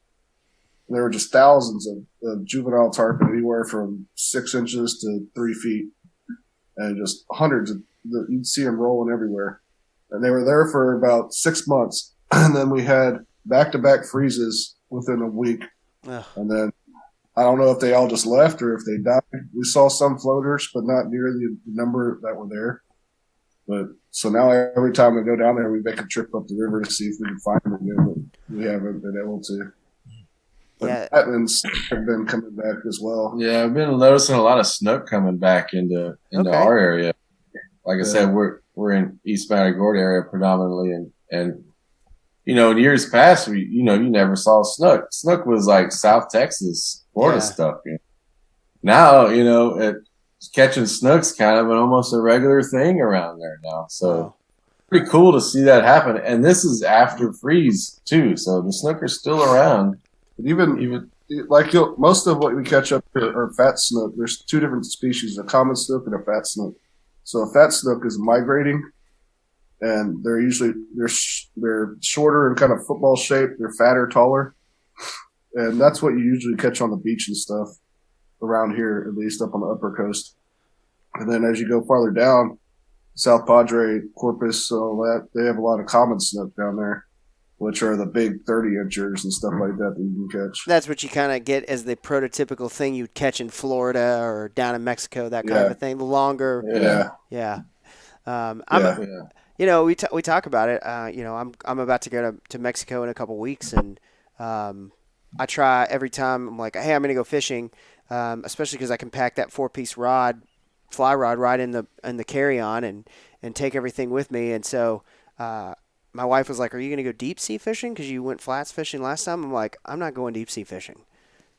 There were just thousands of juvenile tarpon, anywhere from 6 inches to 3 feet, and just hundreds of. You'd see them rolling everywhere, and they were there for about 6 months, and then we had back-to-back freezes within a week, and then I don't know if they all just left or if they died. We saw some floaters, but not near the number that were there. But so now every time we go down there, we make a trip up the river to see if we can find them again, but we haven't been able to. But Batman's have been coming back as well. Yeah, I've been noticing a lot of snook coming back into our area. Like I said, we're in East Matagorda area predominantly, and in years past, you never saw snook. Snook was like South Texas, Florida stuff. Now, catching snook's kind of almost a regular thing around there now. So pretty cool to see that happen. And this is after freeze too, so the snook are still around. But even like most of what we catch up here are fat snook. There's 2 different species: a common snook and a fat snook. So a fat snook is migrating, and they're usually they're shorter and kind of football shaped. They're fatter, taller, and that's what you usually catch on the beach and stuff around here, at least up on the upper coast. And then as you go farther down, South Padre, Corpus, all that, they have a lot of common snook down there, which are the big 30-inchers and stuff like that you can catch. That's what you kind of get as the prototypical thing you'd catch in Florida or down in Mexico, that kind of a thing. The longer, we talk about it. I'm about to go to Mexico in a couple weeks, and I try every time. I'm like, hey, I'm gonna go fishing, especially because I can pack that 4-piece fly rod right in the carry-on and take everything with me. And so my wife was like, are you going to go deep sea fishing because you went flats fishing last time? I'm like, I'm not going deep sea fishing.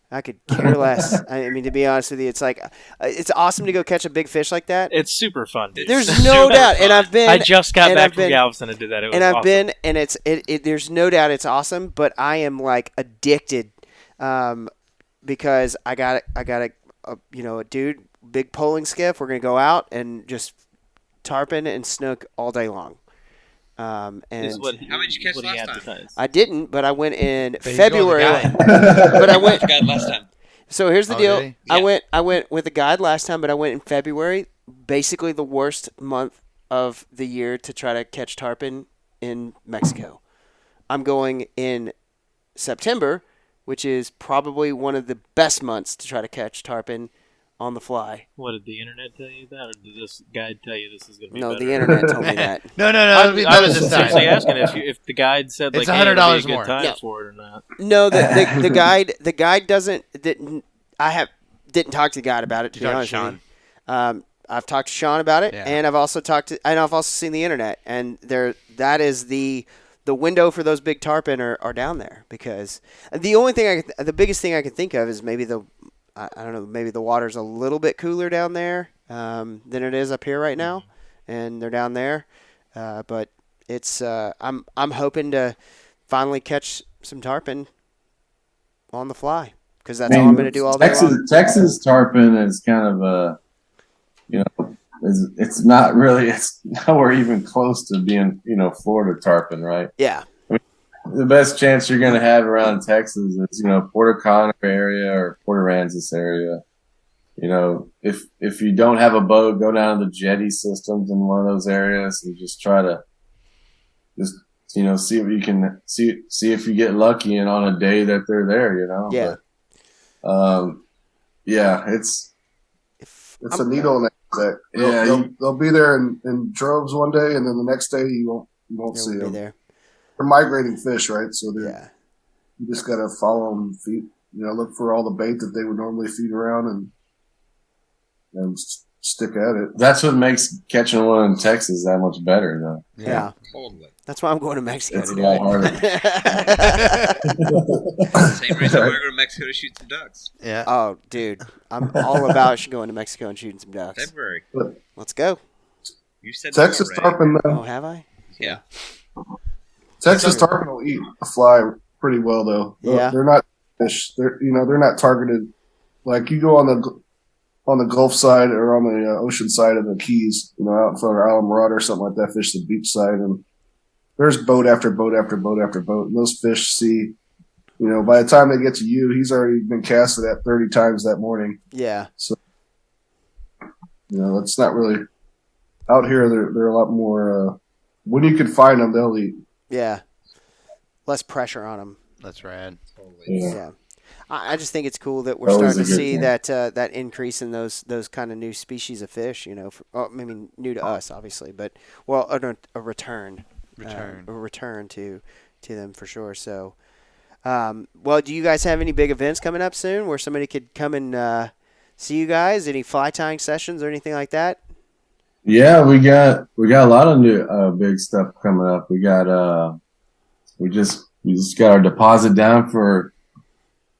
I could care less. I mean, to be honest with you, it's like it's awesome to go catch a big fish like that. It's super fun. There's no doubt, and I just got back from Galveston and did that. It was awesome. And there's no doubt it's awesome. But I am like addicted, because I got a dude, big poling skiff. We're gonna go out and just tarpon and snook all day long. And how many did you catch last time? I didn't, but I went in February. But I went last time. So here's the deal. Yeah. I went with a guide last time, but I went in February, basically the worst month of the year to try to catch tarpon in Mexico. I'm going in September, which is probably one of the best months to try to catch tarpon on the fly. What, did the internet tell you that, or did this guide tell you this is going to be No, better? the internet told me that. No. I was just seriously asking if the guide said like, it's hey, it'll $100 be a more. good time No. for it or not. No, the guide didn't. Didn't talk to the guide about it. To be honest with you, I've talked to Sean about it, and I've also seen the internet, and that is the window for those big tarpon are down there, because the biggest thing I can think of is maybe I don't know, maybe the water's a little bit cooler down there than it is up here right now, and they're down there. But it's I'm hoping to finally catch some tarpon on the fly, because that's all I'm going to do all day long. Texas tarpon is kind of a, it's not really, it's nowhere even close to being, Florida tarpon, right? Yeah. The best chance you're going to have around Texas is, Puerto Conner area or Port Aransas area. If you don't have a boat, go down to the jetty systems in one of those areas and just try to see if you can see if you get lucky and on a day that they're there, Yeah. But, it's a needle in that. They'll be there in droves one day, and then the next day you won't see them. There. They're migrating fish, right? So Yeah. You just got to follow them, feed, look for all the bait that they would normally feed around and stick at it. That's what makes catching one in Texas that much better, though. Yeah. Totally. That's why I'm going to Mexico It's a today. lot harder. Same reason I want to go to Mexico to shoot some ducks. Yeah. Oh, dude. I'm all about going to Mexico and shooting some ducks. February. Let's go. You said Texas that already. tarpon, Oh, have I? Yeah. Texas tarpon will eat a fly pretty well, though. Yeah. They're not fish. They're not targeted. Like you go on on the Gulf side or on the ocean side of the Keys, out in front of Islamorada or something like that, fish the beach side, and there's boat after boat after boat after boat. And those fish see, by the time they get to you, he's already been casted at 30 times that morning. Yeah. So, it's not really out here. They're a lot more. When you can find them, they'll eat. Yeah. Less pressure on them. That's rad. Yeah. I just think it's cool that we're Always starting to a good see thing. that increase in those kind of new species of fish. New to us, obviously, but a return to them for sure. So, do you guys have any big events coming up soon where somebody could come and see you guys? Any fly tying sessions or anything like that? Yeah, we got a lot of new big stuff coming up. We got we just got our deposit down for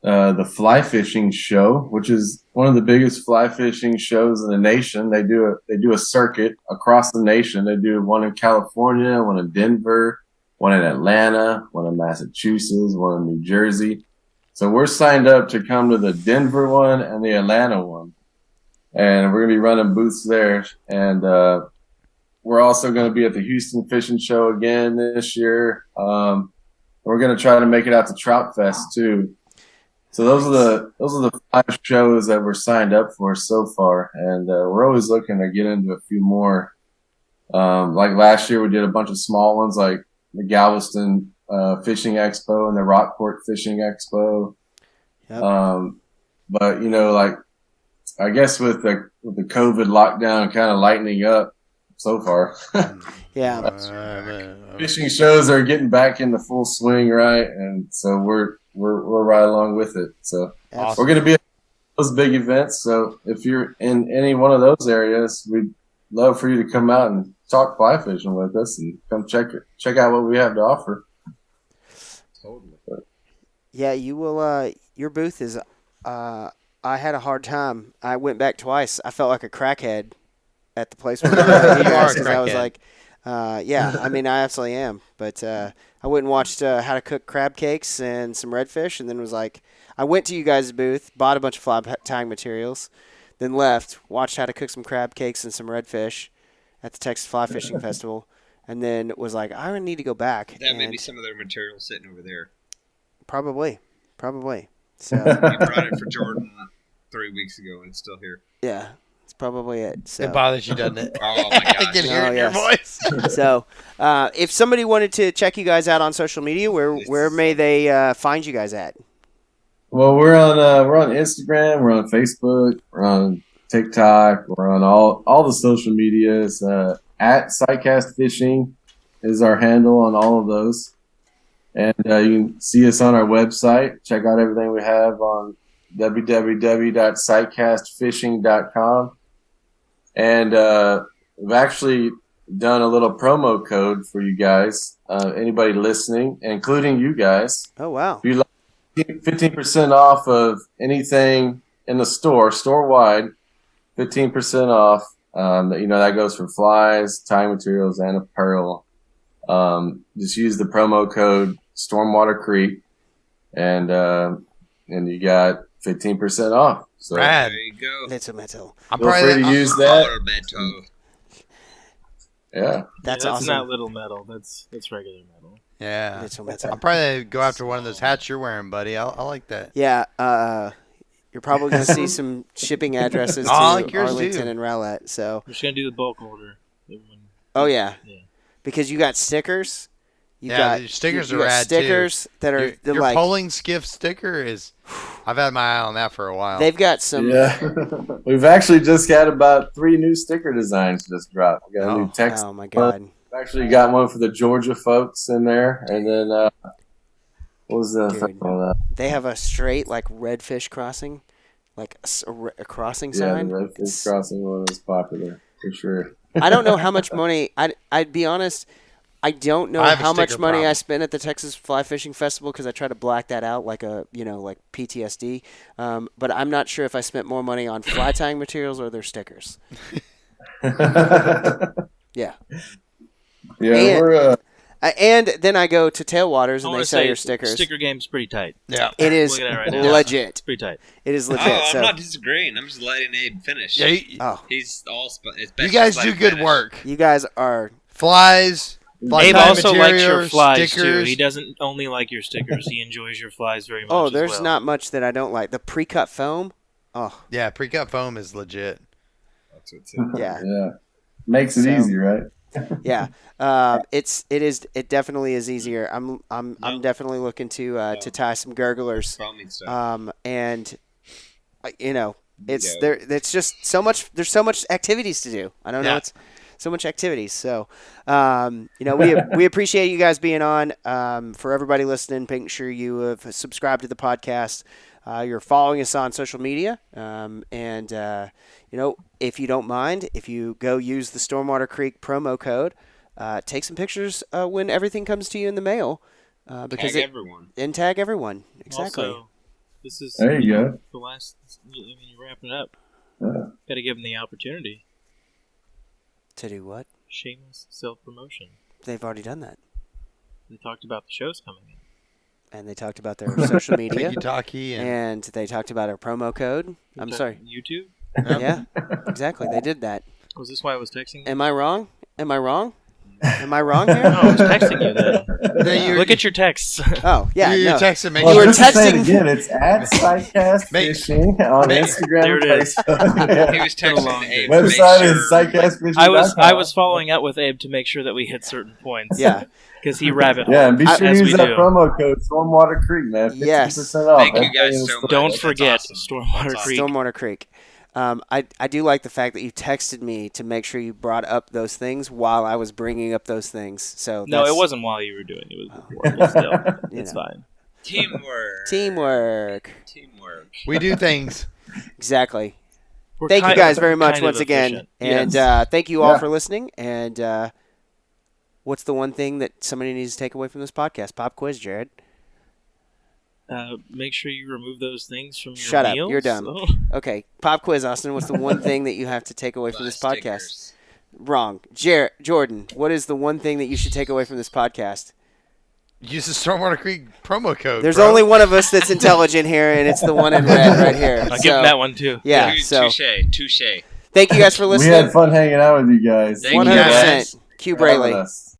the fly fishing show, which is one of the biggest fly fishing shows in the nation. They do a circuit across the nation. They do one in California, one in Denver, one in Atlanta, one in Massachusetts, one in New Jersey. So we're signed up to come to the Denver one and the Atlanta one. And we're going to be running booths there. And we're also going to be at the Houston Fishing Show again this year. We're going to try to make it out to Trout Fest too. So those are the 5 shows that we're signed up for so far. And we're always looking to get into a few more. Like last year, we did a bunch of small ones like the Galveston Fishing Expo and the Rockport Fishing Expo. Yep. But I guess with the COVID lockdown kind of lightening up so far. Yeah. Fishing shows are getting back into full swing, right? And so we're right along with it. So we're going to be at those big events. So if you're in any one of those areas, we'd love for you to come out and talk fly fishing with us and come check out what we have to offer. Totally. Yeah, you will. Your booth is. I had a hard time. I went back twice. I felt like a crackhead at the place where we were because I was like, yeah, I mean, I absolutely am. But I went and watched how to cook crab cakes and some redfish, and then was like, I went to you guys' booth, bought a bunch of fly tying materials, then left, watched how to cook some crab cakes and some redfish at the Texas Fly Fishing Festival, and then was like, I need to go back. That may be some of their material sitting over there. Probably. So You brought it for Jordan 3 weeks ago, and it's still here. Yeah, it's probably it. So. It bothers you, doesn't it? Oh my gosh! I can hear it in your voice. So, if somebody wanted to check you guys out on social media, where may they find you guys at? Well, we're on Instagram, we're on Facebook, we're on TikTok, we're on all the social medias. At Sightcast Fishing is our handle on all of those. And you can see us on our website. Check out everything we have on www.sightcastfishing.com. And we've actually done a little promo code for you guys, anybody listening, including you guys. Oh, wow. If you like 15% off of anything in the store-wide, 15% off. That goes for flies, tying materials, and apparel. Just use the promo code Stormwater Creek, and you got 15% off. So Rad. There you go. Metal. I'm feel free to use that. Yeah, That's that's awesome. not little metal. That's regular metal. Yeah. Metal. I'll probably go after one of those hats you're wearing, buddy. I like that. Yeah, you're probably going to see some shipping addresses to like yours Arlington too. and Rowlett. So, We're just gonna do the bulk order. oh yeah, Yeah. because you got stickers. The stickers you are got rad stickers that are Your like polling skiff sticker is. I've had my eye on that for a while. they've got some. yeah. We've actually just got about 3 new sticker designs just dropped. We got a new text. Oh my god. We've actually got one for the Georgia folks in there, and then what was the thing on that? They have a straight like redfish crossing, like a crossing Yeah, sign. the Redfish Crossing one is popular for sure. I don't know how much money. I'd be honest. I don't know I have a how much sticker money I problem. spent at the Texas Fly Fishing Festival because I try to black that out like like PTSD. But I'm not sure if I spent more money on fly tying materials or their stickers. Yeah. Yeah, And we're And then I go to Tailwaters I and want they to sell say your stickers. sticker game's pretty tight. Yeah. It is Look at that right now. legit. It's pretty tight. It is legit. Oh, I'm so, not disagreeing. I'm just letting Abe finish. Yeah, He's all. you guys do good work. you guys are. Flies. Fly Abe tying also likes your materials, flies too. stickers. He doesn't only like your stickers. He enjoys your flies very much. Oh, as there's well. not much that I don't like. The pre-cut foam. Oh, Yeah, pre-cut foam is legit. That's what's yeah. Yeah. Makes it So- easy, right? Yeah, it definitely is easier. I'm definitely looking to tie some gurglers. foamy stuff. And it's there. It's just so much. There's so much activities to do. I don't know. Yeah. It's so much activities. So, we appreciate you guys being on. For everybody listening, making sure you have subscribed to the podcast. You're following us on social media, and if you don't mind, if you go use the Stormwater Creek promo code, take some pictures when everything comes to you in the mail, because Tag everyone. and tag everyone. Exactly. Also, this is There you go. the last. I mean, you're wrapping it up. Yeah. Got to give them the opportunity. To do what? Shameless self-promotion. They've already done that, They talked about the shows coming in. and they talked about their social media, Tiki-taki and and they talked about our promo code. I'm sorry. YouTube? Yeah, exactly. They did that. Was this why I was texting you? Am I wrong? Am I wrong? Am I wrong here? No, I was texting you then. Then you- Look at your texts. Oh, yeah. you're no. texting me. You were just to say it texting- again. It's at Sightcast Mate. Fishing on Mate. Instagram. There it and is. Facebook. He was Been a long texting day. Abe. to make Website sure- is sightcastfishing.com. I was following up with Abe to make sure that we hit certain points. Yeah. Because he rabbit Yeah, and be holed, sure as to we use that do. promo code Stormwater Creek, man. 50% Yes. off. Thank you Everything guys in the so store. much. Don't That's forget awesome. Stormwater That's Creek. Stormwater Creek. I do like the fact that you texted me to make sure you brought up those things while I was bringing up those things. So No, that's, it wasn't while you were doing it. It was before. But still, You it's know. fine. Teamwork. Teamwork. We do things. Exactly. We're Thank you kind guys of- very much kind of once again, efficient. and Yes. thank you all Yeah. for listening. And what's the one thing that somebody needs to take away from this podcast? Pop quiz, Jared. Make sure you remove those things from your Shut up. meals. You're done. Oh. Okay, pop quiz, Austin. What's the one thing that you have to take away from this podcast? Stickers. Wrong. Jordan, what is the one thing that you should take away from this podcast? Use the Stormwater Creek promo code. There's bro. only one of us that's intelligent here, and it's the one in red right here. I'll So, give him that one too. Yeah, Touche. so Touche. thank you guys for We listening. had fun hanging out with you guys. Thank you, 100%. guys. Q For having Brayley. us.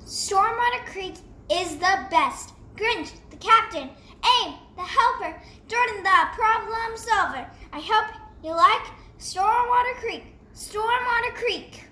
Stormwater Creek is the best. Grinch, the captain. Aim, the helper. Jordan, the problem solver. I hope you like Stormwater Creek. Stormwater Creek.